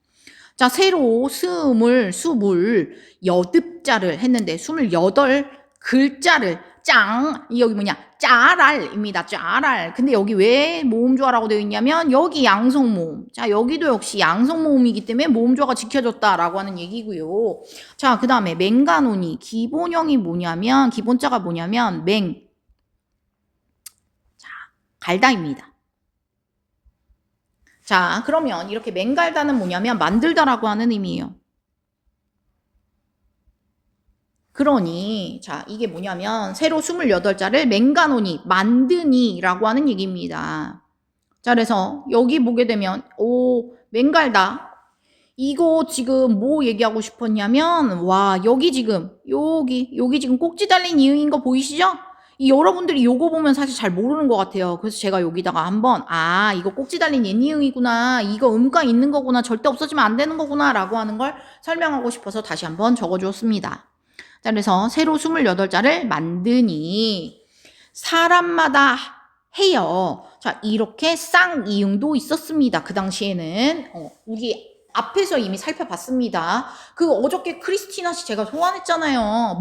자, 새로 스물 여듭자를 했는데 28글자를 여기 뭐냐 짜랄입니다. 짜랄. 근데 여기 왜 모음조화라고 되어 있냐면 여기 양성모음. 자 여기도 역시 양성모음이기 때문에 모음조화가 지켜졌다라고 하는 얘기고요. 자 그 다음에 맹가노니 기본형이 뭐냐면 기본자가 뭐냐면 갈다입니다. 자 그러면 이렇게 맹갈다는 뭐냐면 만들다라고 하는 의미예요. 그러니 자 이게 뭐냐면 새로 28자를 맹가노니 만드니라고 하는 얘기입니다. 자 그래서 여기 보게 되면 맹갈다 이거 지금 뭐 얘기하고 싶었냐면, 와, 여기 지금, 여기 지금 꼭지 달린 이응인 거 보이시죠? 이 여러분들이 요거 보면 사실 잘 모르는 것 같아요. 그래서 제가 여기다가 한번, 아, 이거 꼭지 달린 옛이응이구나. 이거 음가 있는 거구나. 절대 없어지면 안 되는 거구나. 라고 하는 걸 설명하고 싶어서 다시 한번 적어주었습니다. 자, 그래서 새로 28자를 만드니, 사람마다 해요. 자, 이렇게 쌍이응도 있었습니다. 그 당시에는. 우리 앞에서 이미 살펴봤습니다. 그 어저께 크리스티나 씨 제가 소환했잖아요.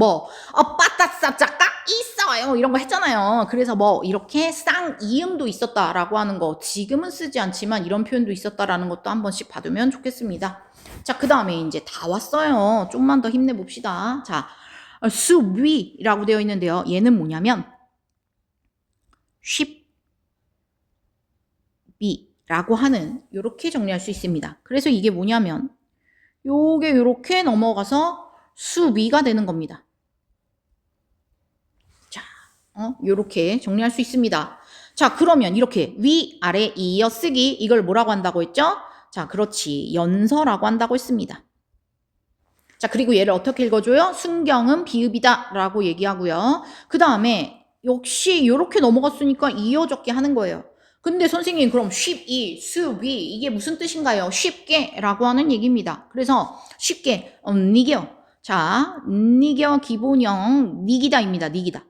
빠따싸짜까 있어요. 이런 거 했잖아요. 그래서 이렇게 쌍이응도 있었다라고 하는 거, 지금은 쓰지 않지만 이런 표현도 있었다라는 것도 한 번씩 봐두면 좋겠습니다. 자, 그 다음에 이제 다 왔어요. 좀만 더 힘내봅시다. 자, 수위라고 되어 있는데요. 얘는 뭐냐면, 쉽비라고 하는, 요렇게 정리할 수 있습니다. 그래서 이게 뭐냐면 요게 요렇게 넘어가서 수위가 되는 겁니다. 자, 요렇게 정리할 수 있습니다. 자, 그러면 이렇게 위, 아래 이어쓰기, 이걸 뭐라고 한다고 했죠? 자, 그렇지, 연서라고 한다고 했습니다. 자, 그리고 얘를 어떻게 읽어줘요? 순경은 비읍이다 라고 얘기하고요. 그 다음에 역시 이렇게 넘어갔으니까 이어적기 하는 거예요. 근데 선생님, 그럼 쉽이, 수위, 이게 무슨 뜻인가요? 쉽게 라고 하는 얘기입니다. 그래서 쉽게, 니겨. 자, 니겨 기본형 니기다입니다. 니기다.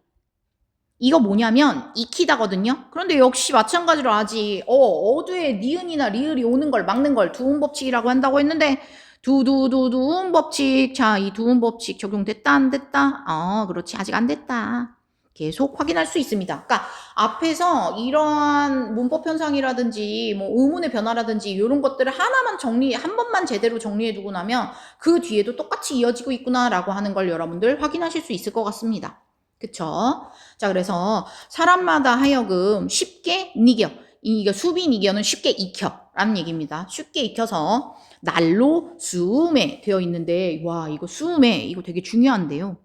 이거 뭐냐면 익히다거든요. 그런데 역시 마찬가지로 아직 어두에 니은이나 리을이 오는 걸 막는 걸 두음법칙이라고 한다고 했는데, 두음법칙. 자, 이 두음법칙 적용됐다 안 됐다? 그렇지, 아직 안 됐다. 계속 확인할 수 있습니다. 그러니까 앞에서 이러한 문법 현상이라든지 뭐 의문의 변화라든지 이런 것들을 한 번만 제대로 정리해두고 나면 그 뒤에도 똑같이 이어지고 있구나라고 하는 걸 여러분들 확인하실 수 있을 것 같습니다. 그쵸? 자, 그래서 사람마다 하여금 쉽게 니겨, 이게 수비 니겨는 쉽게 익혀라는 얘기입니다. 쉽게 익혀서 날로 수음에 되어 있는데, 와, 이거 수음에 이거 되게 중요한데요.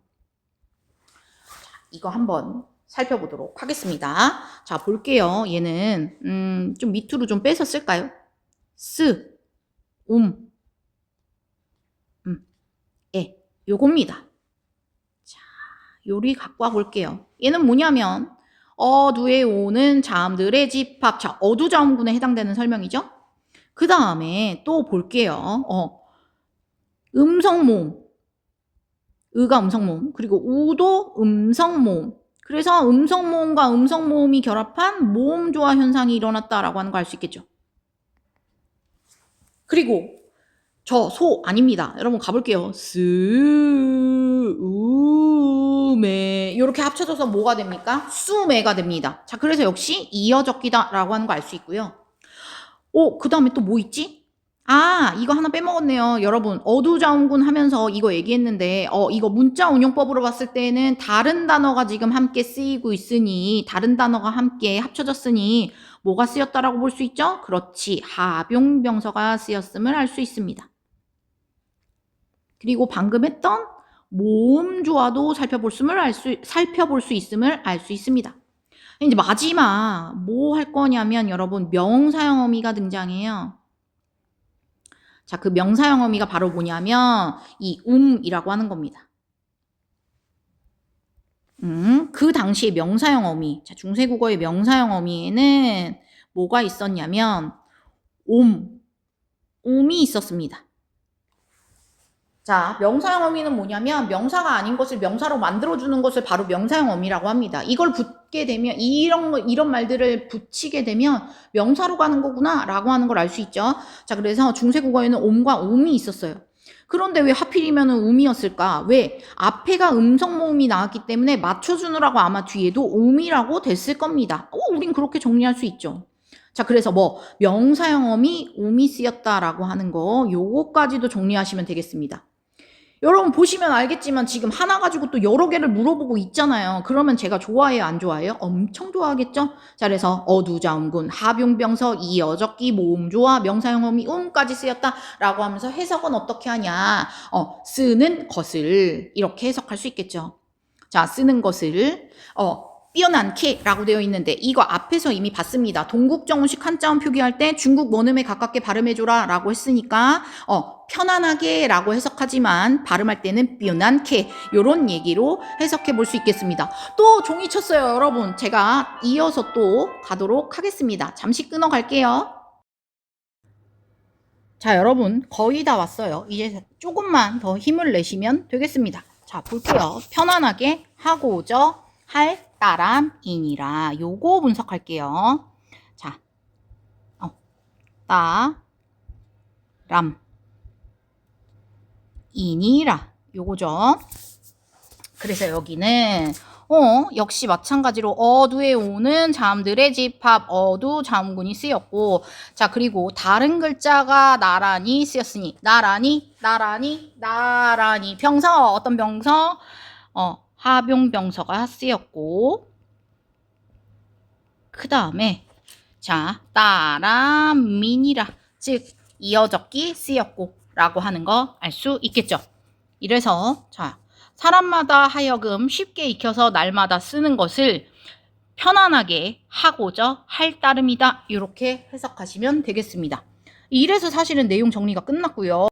이거 한번 살펴보도록 하겠습니다. 자, 볼게요. 얘는 좀 밑으로 좀 빼서 쓸까요? 에, 요겁니다. 자, 요리 갖고 와볼게요. 얘는 뭐냐면 어두에 오는 자음들의 집합. 자, 어두자음군에 해당되는 설명이죠. 그 다음에 또 볼게요. 음성모음. 의가 음성모음, 그리고 우도 음성모음. 그래서 음성모음과 음성모음이 결합한 모음조화 현상이 일어났다라고 하는 거 알 수 있겠죠. 그리고 저 소 아닙니다. 여러분 가볼게요. 스우메 이렇게 합쳐져서 뭐가 됩니까? 수메가 됩니다. 자, 그래서 역시 이어적기다라고 하는 거 알 수 있고요. 그 다음에 또 뭐 있지? 이거 하나 빼먹었네요. 여러분, 어두자음군 하면서 이거 얘기했는데, 이거 문자 운용법으로 봤을 때는 다른 단어가 지금 함께 쓰이고 있으니, 다른 단어가 함께 합쳐졌으니, 뭐가 쓰였다라고 볼 수 있죠? 그렇지. 합용병서가 쓰였음을 알 수 있습니다. 그리고 방금 했던 모음조화도 살펴볼 수 있음을 알 수 있습니다. 이제 마지막, 뭐 할 거냐면, 여러분, 명사형 어미가 등장해요. 자, 그 명사형 어미가 바로 뭐냐면 이 이라고 하는 겁니다. 그 당시에 명사형 어미, 자, 중세국어의 명사형 어미에는 뭐가 있었냐면 음이 있었습니다. 자, 명사형 어미는 뭐냐면 명사가 아닌 것을 명사로 만들어주는 것을 바로 명사형 어미라고 합니다. 이걸 붙게 되면 이런 말들을 붙이게 되면 명사로 가는 거구나 라고 하는 걸 알 수 있죠. 자, 그래서 중세국어에는 옴과 음이 있었어요. 그런데 왜 하필이면 음이었을까? 왜? 앞에가 음성모음이 나왔기 때문에 맞춰주느라고 아마 뒤에도 음이라고 됐을 겁니다. 우린 그렇게 정리할 수 있죠. 자, 그래서 명사형 어미, 음이 쓰였다라고 하는 거 요거까지도 정리하시면 되겠습니다. 여러분 보시면 알겠지만 지금 하나 가지고 또 여러 개를 물어보고 있잖아요. 그러면 제가 좋아해요, 안 좋아해요? 엄청 좋아하겠죠? 자, 그래서 어두자음군, 합용병서, 이어적기, 모음조화, 명사형 어미, 음까지 쓰였다라고 하면서 해석은 어떻게 하냐? 쓰는 것을 이렇게 해석할 수 있겠죠. 자, 쓰는 것을 뼈난케라고 되어 있는데 이거 앞에서 이미 봤습니다. 동국정원식 한자음 표기할 때 중국 원음에 가깝게 발음해줘라 라고 했으니까 편안하게 라고 해석하지만 발음할 때는 뼈난케 요런 얘기로 해석해 볼 수 있겠습니다. 또 종이 쳤어요 여러분. 제가 이어서 또 가도록 하겠습니다. 잠시 끊어 갈게요. 자 여러분 거의 다 왔어요. 이제 조금만 더 힘을 내시면 되겠습니다. 자 볼게요. 편안하게 하고저 할 따람이니라 요거 분석할게요. 자 따람 이니라 요거죠. 그래서 여기는 역시 마찬가지로 어두에 오는 잠들의 집합 어두 자음군이 쓰였고 자 그리고 다른 글자가 나란히 쓰였으니 나란히 병서 어떤 병서 하병병서가 쓰였고 그 다음에 자 따람민이라 즉 이어적기 쓰였고 라고 하는 거 알 수 있겠죠. 이래서 자 사람마다 하여금 쉽게 익혀서 날마다 쓰는 것을 편안하게 하고자 할 따름이다. 이렇게 해석하시면 되겠습니다. 이래서 사실은 내용 정리가 끝났고요.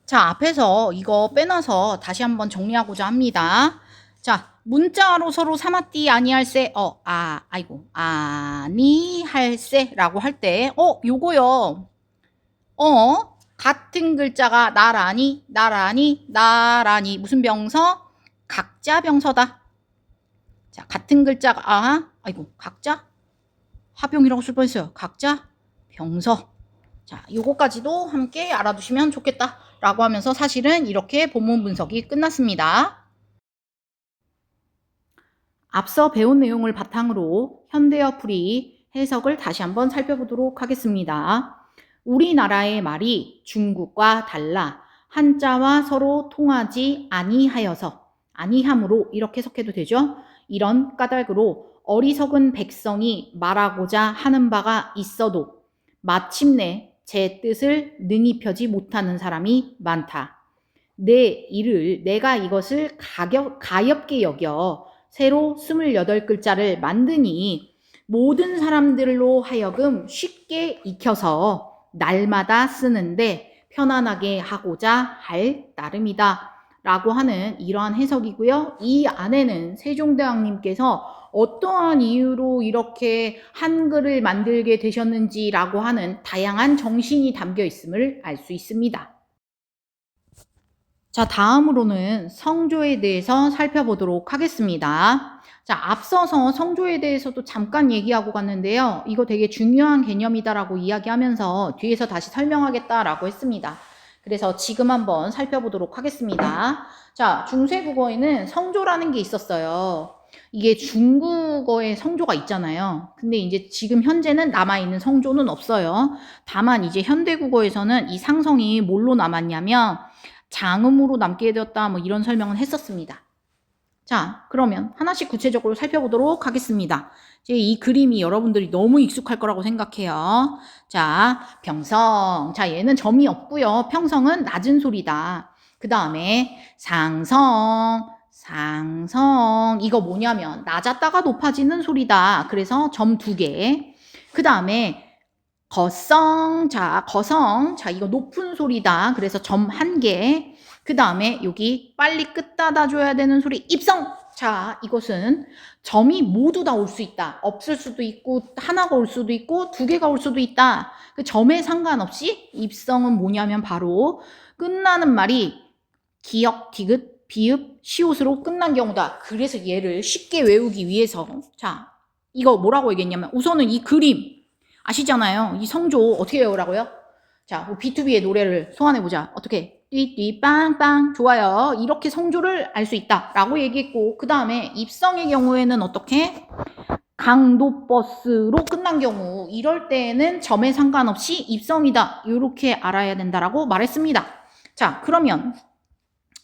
자, 앞에서 이거 빼놔서 다시 한번 정리하고자 합니다. 자, 문자로 서로 사마띠 아니할세, 아니할세라고 할 때, 요거요. 같은 글자가 나란히 무슨 병서? 각자 병서다. 자, 같은 글자가 각자 화병이라고 쓸 뻔했어요. 각자 병서. 자, 요거까지도 함께 알아두시면 좋겠다 라고 하면서 사실은 이렇게 본문 분석이 끝났습니다. 앞서 배운 내용을 바탕으로 현대어 풀이 해석을 다시 한번 살펴보도록 하겠습니다. 우리나라의 말이 중국과 달라 한자와 서로 통하지 아니함으로 이렇게 해석해도 되죠. 이런 까닭으로 어리석은 백성이 말하고자 하는 바가 있어도 마침내 제 뜻을 능히 펴지 못하는 사람이 많다. 내가 이것을 가엽게 여겨 새로 28글자를 만드니 모든 사람들로 하여금 쉽게 익혀서 날마다 쓰는데 편안하게 하고자 할 따름이다 라고 하는 이러한 해석이고요. 이 안에는 세종대왕님께서 어떠한 이유로 이렇게 한글을 만들게 되셨는지라고 하는 다양한 정신이 담겨 있음을 알 수 있습니다. 자, 다음으로는 성조에 대해서 살펴보도록 하겠습니다. 자, 앞서서 성조에 대해서도 잠깐 얘기하고 갔는데요. 이거 되게 중요한 개념이다라고 이야기하면서 뒤에서 다시 설명하겠다라고 했습니다. 그래서 지금 한번 살펴보도록 하겠습니다. 자, 중세국어에는 성조라는 게 있었어요. 이게 중국어에 성조가 있잖아요. 근데 이제 지금 현재는 남아있는 성조는 없어요. 다만 이제 현대국어에서는 이 상성이 뭘로 남았냐면 장음으로 남게 되었다 뭐 이런 설명을 했었습니다. 자, 그러면 하나씩 구체적으로 살펴보도록 하겠습니다. 이제 이 그림이 여러분들이 너무 익숙할 거라고 생각해요. 자, 병성. 자, 얘는 점이 없고요. 평성은 낮은 소리다. 그 다음에 상성. 이거 뭐냐면 낮았다가 높아지는 소리다. 그래서 점 2개. 그 다음에 거성. 자, 이거 높은 소리다. 그래서 점 1개. 그 다음에 여기 빨리 끝 닫아줘야 되는 소리 입성. 자, 이것은 점이 모두 다 올 수 있다. 없을 수도 있고 하나가 올 수도 있고 2개가 올 수도 있다. 그 점에 상관없이 입성은 뭐냐면 바로 끝나는 말이 기역, 디귿, 비읍, 시옷으로 끝난 경우다. 그래서 얘를 쉽게 외우기 위해서 자, 이거 뭐라고 얘기했냐면 우선은 이 그림 아시잖아요. 이 성조 어떻게 외우라고요? 자, B2B의 노래를 소환해보자. 어떻게? 띠띠 빵빵 좋아요. 이렇게 성조를 알 수 있다라고 얘기했고 그 다음에 입성의 경우에는 어떻게? 강도버스로 끝난 경우 이럴 때에는 점에 상관없이 입성이다. 이렇게 알아야 된다라고 말했습니다. 자, 그러면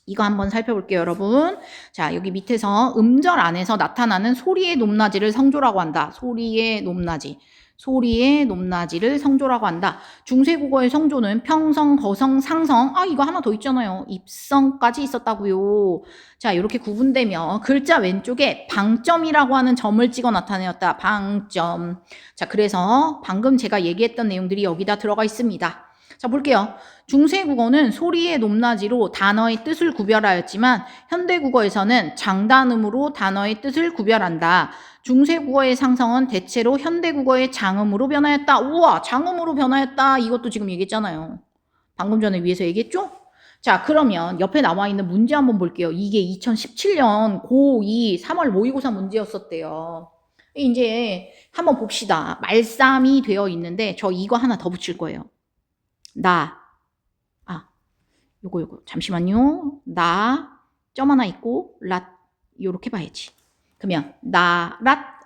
이거 한번 살펴볼게요, 여러분. 자, 여기 밑에서 음절 안에서 나타나는 소리의 높낮이를 성조라고 한다. 소리의 높낮이. 소리의 높낮이를 성조라고 한다. 중세국어의 성조는 평성, 거성, 상성. 이거 하나 더 있잖아요. 입성까지 있었다고요. 자, 이렇게 구분되며 글자 왼쪽에 방점이라고 하는 점을 찍어 나타내었다. 방점. 자, 그래서 방금 제가 얘기했던 내용들이 여기다 들어가 있습니다. 자, 볼게요. 중세국어는 소리의 높낮이로 단어의 뜻을 구별하였지만 현대국어에서는 장단음으로 단어의 뜻을 구별한다. 중세국어의 상성은 대체로 현대국어의 장음으로 변하였다. 우와, 장음으로 변하였다. 이것도 지금 얘기했잖아요. 방금 전에 위에서 얘기했죠? 자, 그러면 옆에 나와 있는 문제 한번 볼게요. 이게 2017년 고2 3월 모의고사 문제였었대요. 이제 한번 봅시다. 말싸움이 되어 있는데 저 이거 하나 더 붙일 거예요. 요거 잠시만요. 점 하나 있고 요렇게 봐야지. 그러면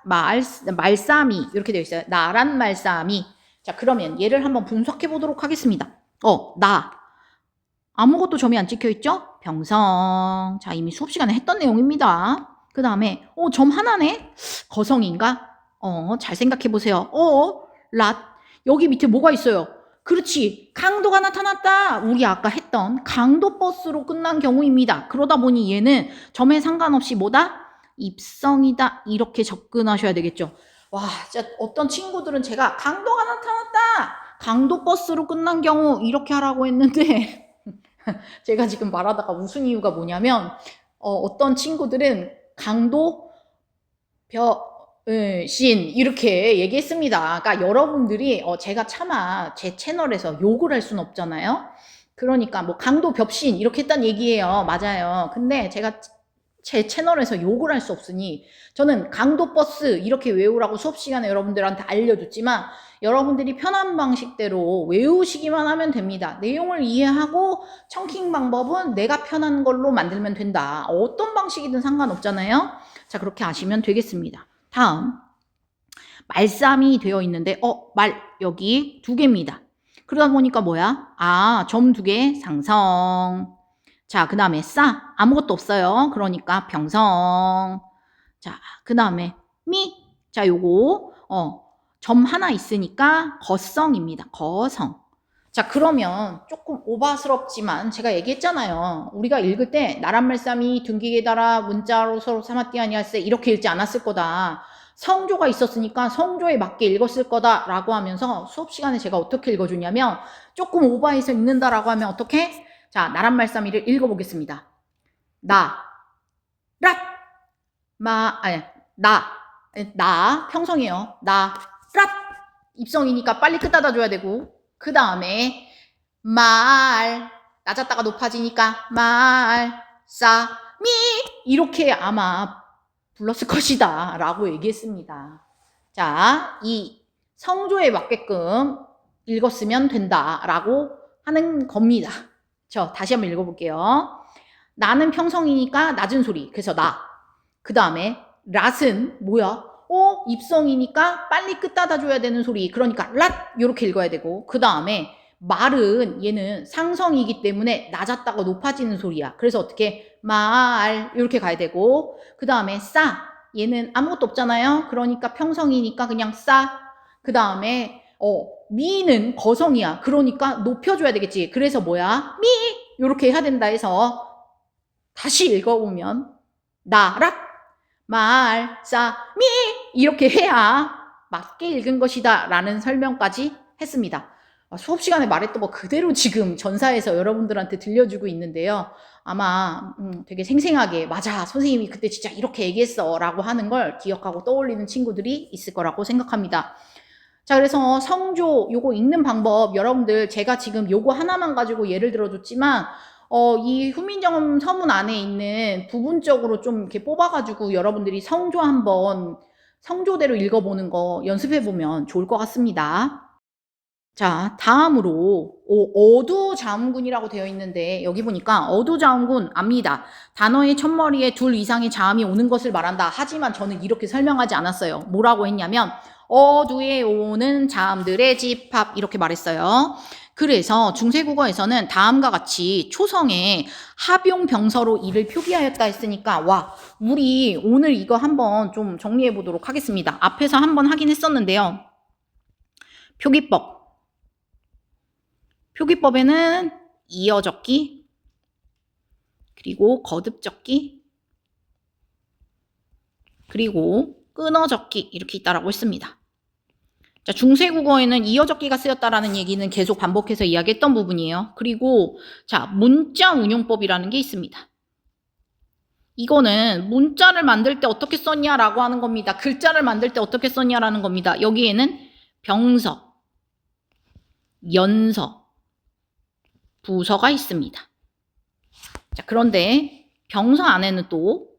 말싸움이 이렇게 되어 있어요. 나란 말싸움이. 자, 그러면 얘를 한번 분석해 보도록 하겠습니다. 아무것도 점이 안 찍혀 있죠? 병성. 자, 이미 수업 시간에 했던 내용입니다. 그 다음에 점 하나네? 거성인가? 잘 생각해 보세요. 여기 밑에 뭐가 있어요? 그렇지. 강도가 나타났다. 우리 아까 했던 강도 버스로 끝난 경우입니다. 그러다 보니 얘는 점에 상관없이 뭐다? 입성이다. 이렇게 접근하셔야 되겠죠. 와, 진짜 어떤 친구들은 제가 강도가 나타났다. 강도 버스로 끝난 경우 이렇게 하라고 했는데 제가 지금 말하다가 웃은 이유가 뭐냐면 어떤 친구들은 강도 신 이렇게 얘기했습니다. 그러니까 여러분들이 제가 차마 제 채널에서 욕을 할 수는 없잖아요. 그러니까 뭐 강도 벽신 이렇게 했단 얘기예요. 맞아요. 근데 제가 제 채널에서 욕을 할 수 없으니 저는 강도 버스 이렇게 외우라고 수업 시간에 여러분들한테 알려줬지만 여러분들이 편한 방식대로 외우시기만 하면 됩니다. 내용을 이해하고 청킹 방법은 내가 편한 걸로 만들면 된다. 어떤 방식이든 상관없잖아요. 자, 그렇게 아시면 되겠습니다. 다음, 말싸움이 되어 있는데 여기 2개입니다. 그러다 보니까 뭐야? 점 2개 상성. 자, 그 다음에 아무것도 없어요. 그러니까 병성. 자, 그 다음에 자, 요거 점 하나 있으니까 거성입니다. 거성. 자, 그러면 조금 오바스럽지만 제가 얘기했잖아요. 우리가 읽을 때 나란 말싸움이 둔기에 달아 문자로 서로 사마띠 아니하세 이렇게 읽지 않았을 거다. 성조가 있었으니까 성조에 맞게 읽었을 거다라고 하면서 수업 시간에 제가 어떻게 읽어주냐면 조금 오바해서 읽는다라고 하면 어떻게? 자, 나란 말싸움이를 읽어보겠습니다. 평성이에요. 입성이니까 빨리 끝 닫아줘야 되고 그 다음에 낮았다가 높아지니까 이렇게 아마 불렀을 것이다 라고 얘기했습니다. 자, 이 성조에 맞게끔 읽었으면 된다 라고 하는 겁니다. 다시 한번 읽어볼게요. 나는 평성이니까 낮은 소리. 그래서 그 다음에 랏은 뭐야? 입성이니까 빨리 끝 닫아줘야 되는 소리. 그러니까 이렇게 읽어야 되고 그 다음에 말은 얘는 상성이기 때문에 낮았다가 높아지는 소리야. 그래서 어떻게 이렇게 가야 되고 그 다음에 얘는 아무것도 없잖아요. 그러니까 평성이니까 그냥 그 다음에 미는 거성이야. 그러니까 높여줘야 되겠지. 그래서 뭐야? 이렇게 해야 된다 해서 다시 읽어보면 이렇게 해야 맞게 읽은 것이다 라는 설명까지 했습니다. 수업 시간에 말했던 거 그대로 지금 전사해서 여러분들한테 들려주고 있는데요. 아마 되게 생생하게 맞아 선생님이 그때 진짜 이렇게 얘기했어 라고 하는 걸 기억하고 떠올리는 친구들이 있을 거라고 생각합니다. 자, 그래서 성조 요거 읽는 방법 여러분들 제가 지금 요거 하나만 가지고 예를 들어줬지만 이 훈민정음 서문 안에 있는 부분적으로 좀 이렇게 뽑아가지고 여러분들이 성조대로 읽어보는 거 연습해보면 좋을 것 같습니다. 자, 다음으로 어두자음군이라고 되어 있는데 여기 보니까 어두자음군 압니다. 단어의 첫머리에 둘 이상의 자음이 오는 것을 말한다. 하지만 저는 이렇게 설명하지 않았어요. 뭐라고 했냐면 어두에 오는 자음들의 집합 이렇게 말했어요. 그래서 중세국어에서는 다음과 같이 초성에 합용병서로 이를 표기하였다 했으니까 우리 오늘 이거 한번 좀 정리해 보도록 하겠습니다. 앞에서 한번 하긴 했었는데요. 표기법. 표기법에는 이어적기, 그리고 거듭적기, 그리고 끊어적기 이렇게 있다라고 했습니다. 자, 중세국어에는 이어적기가 쓰였다라는 얘기는 계속 반복해서 이야기했던 부분이에요. 그리고 자, 문자 운용법이라는 게 있습니다. 이거는 문자를 만들 때 어떻게 썼냐라고 하는 겁니다. 글자를 만들 때 어떻게 썼냐라는 겁니다. 여기에는 병서, 연서, 부서가 있습니다. 자, 그런데 병서 안에는 또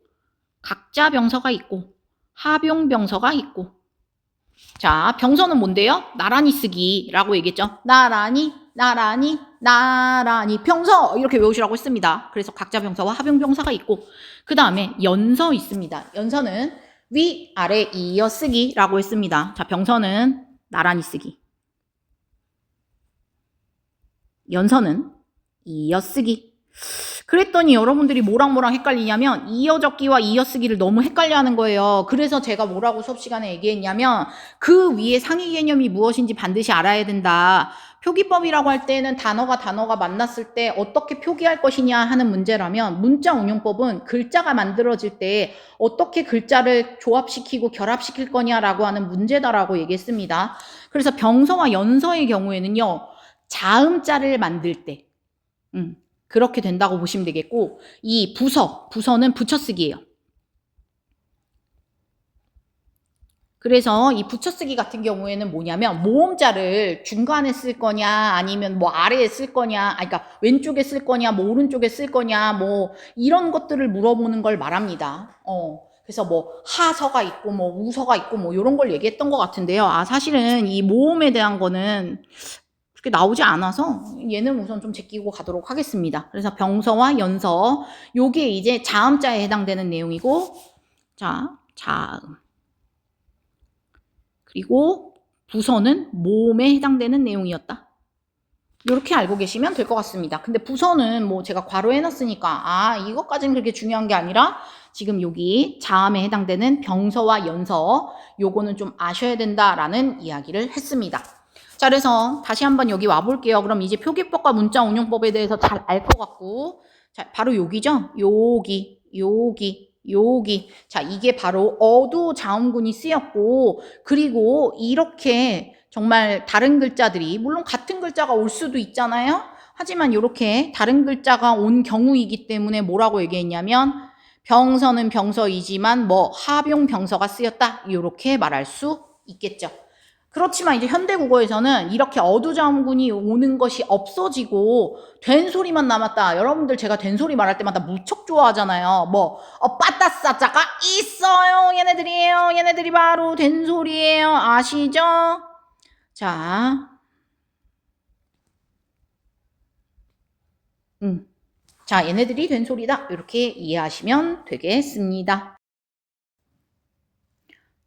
각자 병서가 있고 합용 병서가 있고, 자, 병서는 뭔데요? 나란히 쓰기라고 얘기했죠. 나란히, 나란히, 나란히 병서 이렇게 외우시라고 했습니다. 그래서 각자 병서와 합용 병서가 있고, 그 다음에 연서 있습니다. 연서는 위, 아래 이어 쓰기라고 했습니다. 자, 병서는 나란히 쓰기, 연서는 이어 쓰기. 그랬더니 여러분들이 뭐랑 헷갈리냐면 이어적기와 이어쓰기를 너무 헷갈려하는 거예요. 그래서 제가 뭐라고 수업 시간에 얘기했냐면 그 위에 상위 개념이 무엇인지 반드시 알아야 된다. 표기법이라고 할 때는 단어가 만났을 때 어떻게 표기할 것이냐 하는 문제라면, 문자 운용법은 글자가 만들어질 때 어떻게 글자를 조합시키고 결합시킬 거냐라고 하는 문제다라고 얘기했습니다. 그래서 병서와 연서의 경우에는요, 자음자를 만들 때 그렇게 된다고 보시면 되겠고, 이 부서는 붙여쓰기예요. 그래서 이 붙여쓰기 같은 경우에는 뭐냐면 모음자를 중간에 쓸 거냐 아니면 뭐 아래에 쓸 거냐, 그러니까 왼쪽에 쓸 거냐 뭐 오른쪽에 쓸 거냐 뭐 이런 것들을 물어보는 걸 말합니다. 그래서 뭐 하서가 있고 뭐 우서가 있고 뭐 이런 걸 얘기했던 것 같은데요. 사실은 이 모음에 대한 거는 그렇게 나오지 않아서 얘는 우선 좀 제끼고 가도록 하겠습니다. 그래서 병서와 연서, 요게 이제 자음자에 해당되는 내용이고, 자, 자음. 그리고 부서는 모음에 해당되는 내용이었다. 이렇게 알고 계시면 될 것 같습니다. 근데 부서는 뭐 제가 괄호 해놨으니까 이것까지는 그렇게 중요한 게 아니라 지금 여기 자음에 해당되는 병서와 연서, 요거는 좀 아셔야 된다라는 이야기를 했습니다. 자, 그래서 다시 한번 여기 와볼게요. 그럼 이제 표기법과 문자 운용법에 대해서 잘 알 것 같고, 자, 바로 여기죠. 여기. 자, 이게 바로 어두 자음군이 쓰였고, 그리고 이렇게 정말 다른 글자들이, 물론 같은 글자가 올 수도 있잖아요. 하지만 이렇게 다른 글자가 온 경우이기 때문에 뭐라고 얘기했냐면, 병서는 병서이지만 뭐 합용 병서가 쓰였다, 이렇게 말할 수 있겠죠. 그렇지만 이제 현대국어에서는 이렇게 어두자음군이 오는 것이 없어지고 된소리만 남았다. 여러분들 제가 된소리 말할 때마다 무척 좋아하잖아요. 빠따싸짜가 있어요. 얘네들이에요. 얘네들이 바로 된소리예요. 아시죠? 자, 자, 얘네들이 된소리다. 이렇게 이해하시면 되겠습니다.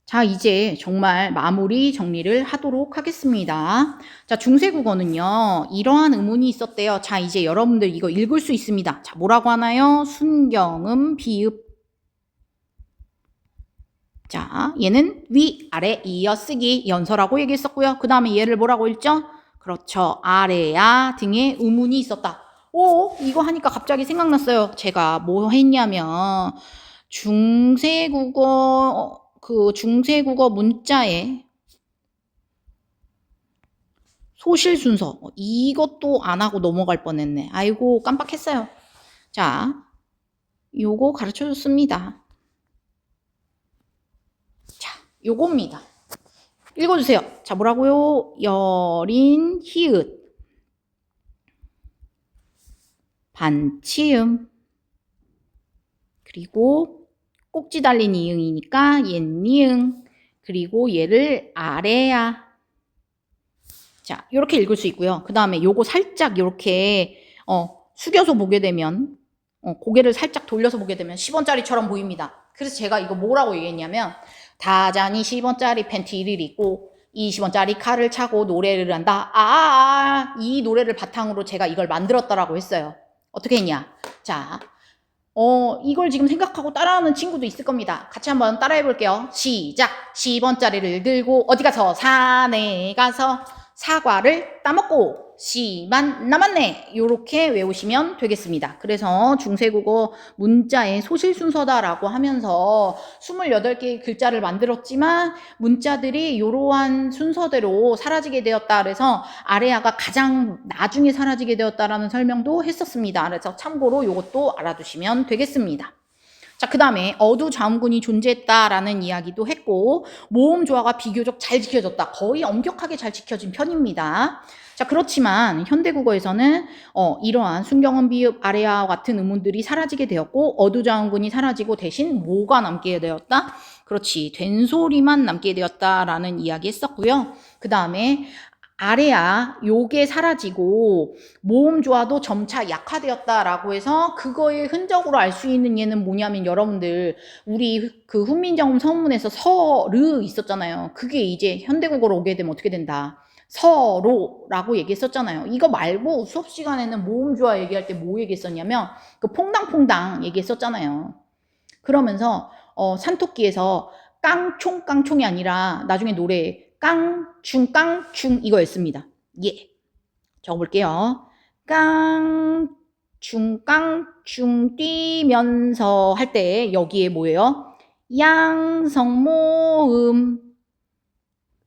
자, 이제 정말 마무리 정리를 하도록 하겠습니다. 자, 중세국어는요, 이러한 의문이 있었대요. 자, 이제 여러분들 이거 읽을 수 있습니다. 자, 뭐라고 하나요? 순경음, 비읍. 자, 얘는 위, 아래, 이어쓰기, 연서라고 얘기했었고요. 그 다음에 얘를 뭐라고 읽죠? 그렇죠. 아래야 등의 의문이 있었다. 이거 하니까 갑자기 생각났어요. 제가 뭐 했냐면, 중세국어 문자에 소실 순서, 이것도 안 하고 넘어갈 뻔했네. 아이고, 깜빡했어요. 자, 요거 가르쳐 줬습니다. 자, 요겁니다. 읽어주세요. 자, 뭐라고요? 여린, 히읗, 반치음, 그리고 꼭지 달린 이응이니까 옛니응, 그리고 얘를 아래야. 자, 이렇게 읽을 수 있고요. 그 다음에 요거 살짝 이렇게 숙여서 보게 되면, 고개를 살짝 돌려서 보게 되면 10원짜리처럼 보입니다. 그래서 제가 이거 뭐라고 얘기했냐면, 다잔이 10원짜리 팬티를 입고 20원짜리 칼을 차고 노래를 한다. 이 노래를 바탕으로 제가 이걸 만들었다라고 했어요. 어떻게 했냐? 자, 이걸 지금 생각하고 따라하는 친구도 있을 겁니다. 같이 한번 따라해 볼게요. 시작! 10원짜리를 들고 어디 가서? 산에 가서 사과를 따먹고 씨만 남았네. 이렇게 외우시면 되겠습니다. 그래서 중세국어 문자의 소실 순서다라고 하면서 28개의 글자를 만들었지만 문자들이 이러한 순서대로 사라지게 되었다. 그래서 아레아가 가장 나중에 사라지게 되었다라는 설명도 했었습니다. 그래서 참고로 이것도 알아두시면 되겠습니다. 자, 그 다음에 어두자음군이 존재했다라는 이야기도 했고 모음조화가 비교적 잘 지켜졌다. 거의 엄격하게 잘 지켜진 편입니다. 자, 그렇지만 현대국어에서는 이러한 순경음, 비읍, 아래와 같은 음운들이 사라지게 되었고 어두자음군이 사라지고 대신 뭐가 남게 되었다? 그렇지, 된소리만 남게 되었다라는 이야기 했었고요. 그 다음에 아래야 요게 사라지고 모음조화도 점차 약화되었다라고 해서 그거의 흔적으로 알 수 있는 예는 뭐냐면 여러분들 우리 그 훈민정음 서문에서 서르 있었잖아요. 그게 이제 현대국어로 오게 되면 어떻게 된다? 서로라고 얘기했었잖아요. 이거 말고 수업 시간에는 모음조화 얘기할 때 뭐 얘기했었냐면 그 퐁당퐁당 얘기했었잖아요. 그러면서 산토끼에서 깡총깡총이 아니라 나중에 노래 깡충 깡충 이거였습니다. 예. 적어볼게요. 깡충 깡충 뛰면서 할 때 여기에 뭐예요? 양성모음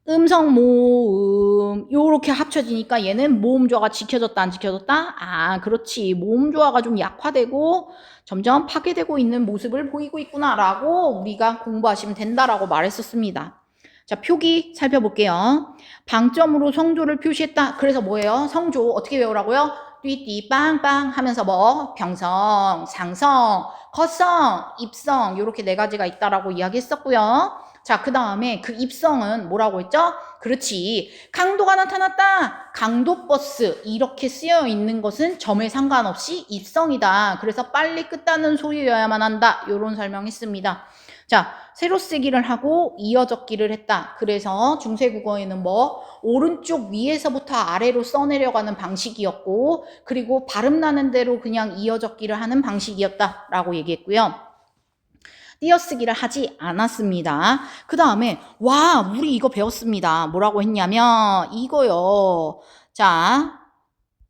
음성모음 요렇게 합쳐지니까 얘는 모음조화가 지켜졌다 안 지켜졌다? 아 그렇지, 모음조화가 좀 약화되고 점점 파괴되고 있는 모습을 보이고 있구나 라고 우리가 공부하시면 된다라고 말했었습니다. 자, 표기 살펴볼게요. 방점으로 성조를 표시했다. 그래서 뭐예요? 성조 어떻게 외우라고요? 띠띠 빵빵 하면서 뭐 병성, 상성, 컷성, 입성 이렇게 4가지가 있다라고 이야기했었고요. 자, 그 다음에 그 입성은 뭐라고 했죠? 그렇지. 강도가 나타났다. 강도버스. 이렇게 쓰여 있는 것은 점에 상관없이 입성이다. 그래서 빨리 끝다는 소리여야만 한다. 이런 설명했습니다. 자, 세로 쓰기를 하고 이어 적기를 했다. 그래서 중세국어에는 뭐 오른쪽 위에서부터 아래로 써내려가는 방식이었고 그리고 발음 나는 대로 그냥 이어 적기를 하는 방식이었다라고 얘기했고요. 띄어쓰기를 하지 않았습니다. 그 다음에 와 우리 이거 배웠습니다. 뭐라고 했냐면 이거요. 자,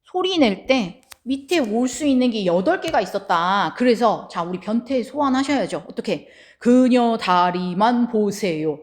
소리 낼 때 밑에 올 수 있는 게 8개가 있었다. 그래서 자 우리 변태 소환하셔야죠. 어떻게? 그녀 다리만 보세요.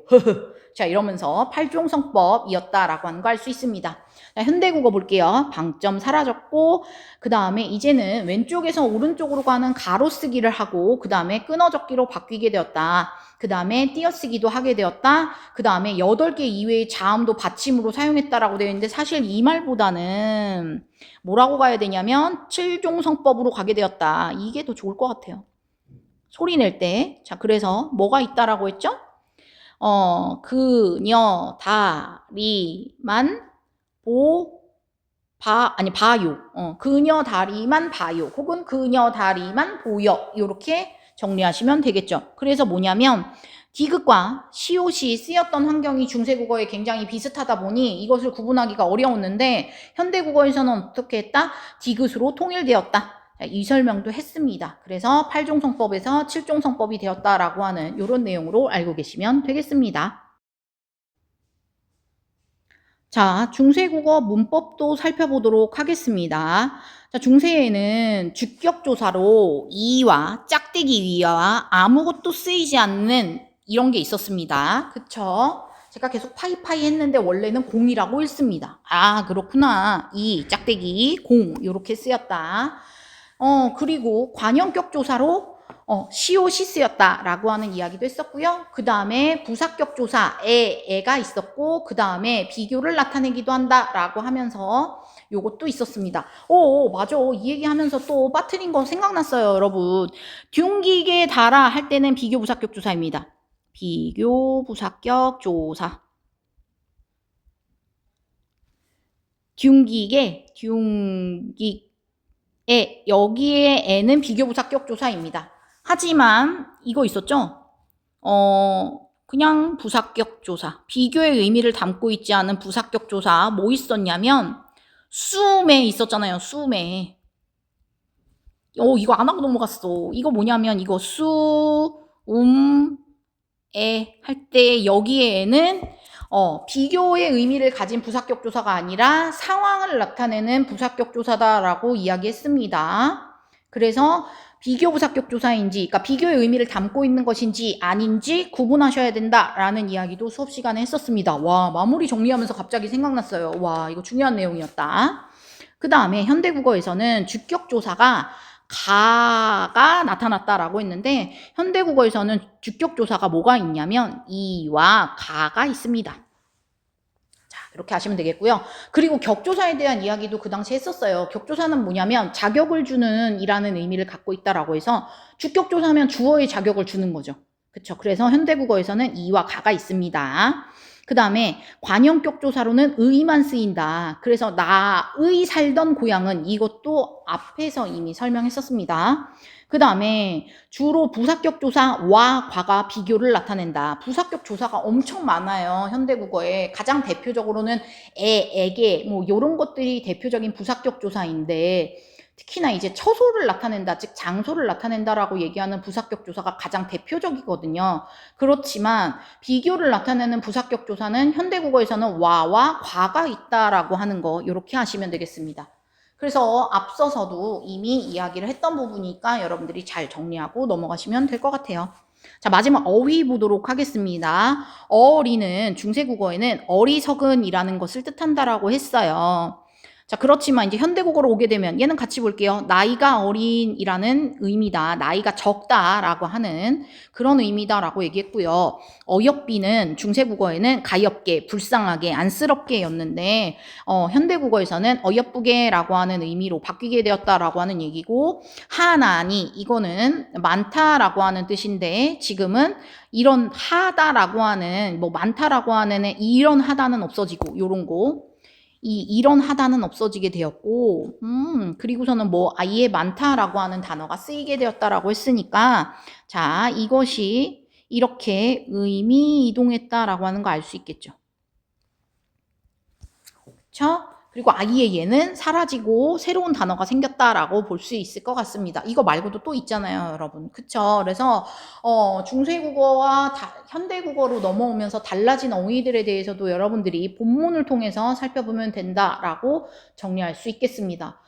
자 이러면서 팔종성법이었다라고 하는 거 알 수 있습니다. 자, 현대국어 볼게요. 방점 사라졌고 그 다음에 이제는 왼쪽에서 오른쪽으로 가는 가로쓰기를 하고 그 다음에 끊어적기로 바뀌게 되었다. 그 다음에 띄어쓰기도 하게 되었다. 그 다음에 8개 이외의 자음도 받침으로 사용했다라고 되어 있는데 사실 이 말보다는 뭐라고 가야 되냐면 7종성법으로 가게 되었다. 이게 더 좋을 것 같아요. 소리 낼 때. 자, 그래서 뭐가 있다라고 했죠? 그녀 다리만 봐요. 그녀 다리만 봐요. 혹은 그녀 다리만 보여. 이렇게 정리하시면 되겠죠. 그래서 뭐냐면 디귿과 시옷이 쓰였던 환경이 중세국어에 굉장히 비슷하다 보니 이것을 구분하기가 어려웠는데 현대국어에서는 어떻게 했다? 디귿으로 통일되었다. 이 설명도 했습니다. 그래서 8종성법에서 7종성법이 되었다라고 하는 이런 내용으로 알고 계시면 되겠습니다. 자, 중세국어 문법도 살펴보도록 하겠습니다. 자, 중세에는 주격조사로 이와 짝대기 위와 아무것도 쓰이지 않는 이런 게 있었습니다. 그쵸? 제가 계속 파이파이 했는데 원래는 공이라고 읽습니다. 아, 그렇구나. 이, 짝대기, 공 이렇게 쓰였다. 그리고 관형격 조사로 시옷이 쓰였다라고 하는 이야기도 했었고요. 그 다음에 부사격 조사, 애가 있었고 그 다음에 비교를 나타내기도 한다라고 하면서 요것도 있었습니다. 맞아. 이 얘기하면서 또 빠뜨린 거 생각났어요, 여러분. 둥기게 달아 할 때는 비교 부사격 조사입니다. 비교 부사격 조사. 둥기게 여기에 애는 비교부사격 조사입니다. 하지만 이거 있었죠? 그냥 부사격 조사. 비교의 의미를 담고 있지 않은 부사격 조사 뭐 있었냐면 수매 있었잖아요. 수매. 이거 안 하고 넘어갔어. 이거 뭐냐면 이거 수, 에 할 때 여기에는 비교의 의미를 가진 부사격 조사가 아니라 상황을 나타내는 부사격 조사다라고 이야기했습니다. 그래서 비교 부사격 조사인지, 그러니까 비교의 의미를 담고 있는 것인지 아닌지 구분하셔야 된다라는 이야기도 수업 시간에 했었습니다. 와, 마무리 정리하면서 갑자기 생각났어요. 와, 이거 중요한 내용이었다. 그 다음에 현대국어에서는 주격 조사가 가가 나타났다라고 했는데 현대국어에서는 주격 조사가 뭐가 있냐면 이와 가가 있습니다. 자, 이렇게 하시면 되겠고요. 그리고 격조사에 대한 이야기도 그 당시에 했었어요. 격조사는 뭐냐면 자격을 주는 이라는 의미를 갖고 있다라고 해서 주격 조사하면 주어의 자격을 주는 거죠. 그렇죠. 그래서 현대국어에서는 이와 가가 있습니다. 그 다음에 관형격 조사로는 의만 쓰인다. 그래서 나의 살던 고향은 이것도 앞에서 이미 설명했었습니다. 그 다음에 주로 부사격 조사와 과가 비교를 나타낸다. 부사격 조사가 엄청 많아요. 현대국어에. 가장 대표적으로는 에게 뭐 이런 것들이 대표적인 부사격 조사인데 특히나 이제 처소를 나타낸다, 즉 장소를 나타낸다라고 얘기하는 부사격 조사가 가장 대표적이거든요. 그렇지만 비교를 나타내는 부사격 조사는 현대국어에서는 와와 과가 있다라고 하는 거 이렇게 하시면 되겠습니다. 그래서 앞서서도 이미 이야기를 했던 부분이니까 여러분들이 잘 정리하고 넘어가시면 될 것 같아요. 자, 마지막 어휘 보도록 하겠습니다. 어리는 중세국어에는 어리석은이라는 것을 뜻한다라고 했어요. 자, 그렇지만 이제 현대국어로 오게 되면 얘는 같이 볼게요. 나이가 어린이라는 의미다. 나이가 적다라고 하는 그런 의미다라고 얘기했고요. 어여삐는 중세국어에는 가엾게, 불쌍하게, 안쓰럽게였는데 현대국어에서는 어여쁘게라고 하는 의미로 바뀌게 되었다라고 하는 얘기고 하나니 이거는 많다라고 하는 뜻인데 지금은 이런 하다라고 하는 뭐 많다라고 하는 이런 하다는 없어지고 요런 거 이런 하다는 없어지게 되었고, 그리고서는 뭐 아예 많다라고 하는 단어가 쓰이게 되었다라고 했으니까, 자, 이것이 이렇게 의미 이동했다라고 하는 거 알 수 있겠죠. 그렇죠? 그리고 아예 얘는 사라지고 새로운 단어가 생겼다라고 볼 수 있을 것 같습니다. 이거 말고도 또 있잖아요, 여러분. 그쵸? 그래서 중세국어와 현대국어로 넘어오면서 달라진 어휘들에 대해서도 여러분들이 본문을 통해서 살펴보면 된다라고 정리할 수 있겠습니다.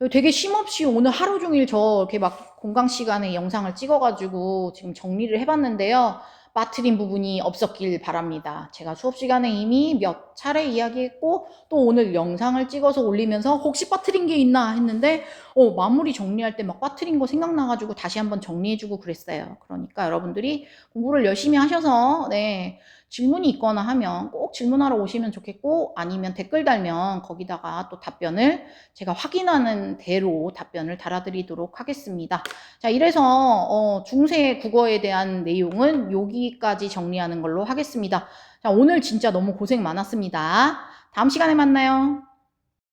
되게 쉼없이 오늘 하루 종일 저 이렇게 막 공강 시간에 영상을 찍어가지고 지금 정리를 해봤는데요. 빠트린 부분이 없었길 바랍니다. 제가 수업 시간에 이미 몇 차례 이야기했고 또 오늘 영상을 찍어서 올리면서 혹시 빠트린 게 있나 했는데 마무리 정리할 때 막 빠트린 거 생각나가지고 다시 한번 정리해주고 그랬어요. 그러니까 여러분들이 공부를 열심히 하셔서 네, 질문이 있거나 하면 꼭 질문하러 오시면 좋겠고 아니면 댓글 달면 거기다가 또 답변을 제가 확인하는 대로 답변을 달아드리도록 하겠습니다. 자, 이래서 중세 국어에 대한 내용은 여기까지 정리하는 걸로 하겠습니다. 자, 오늘 진짜 너무 고생 많았습니다. 다음 시간에 만나요.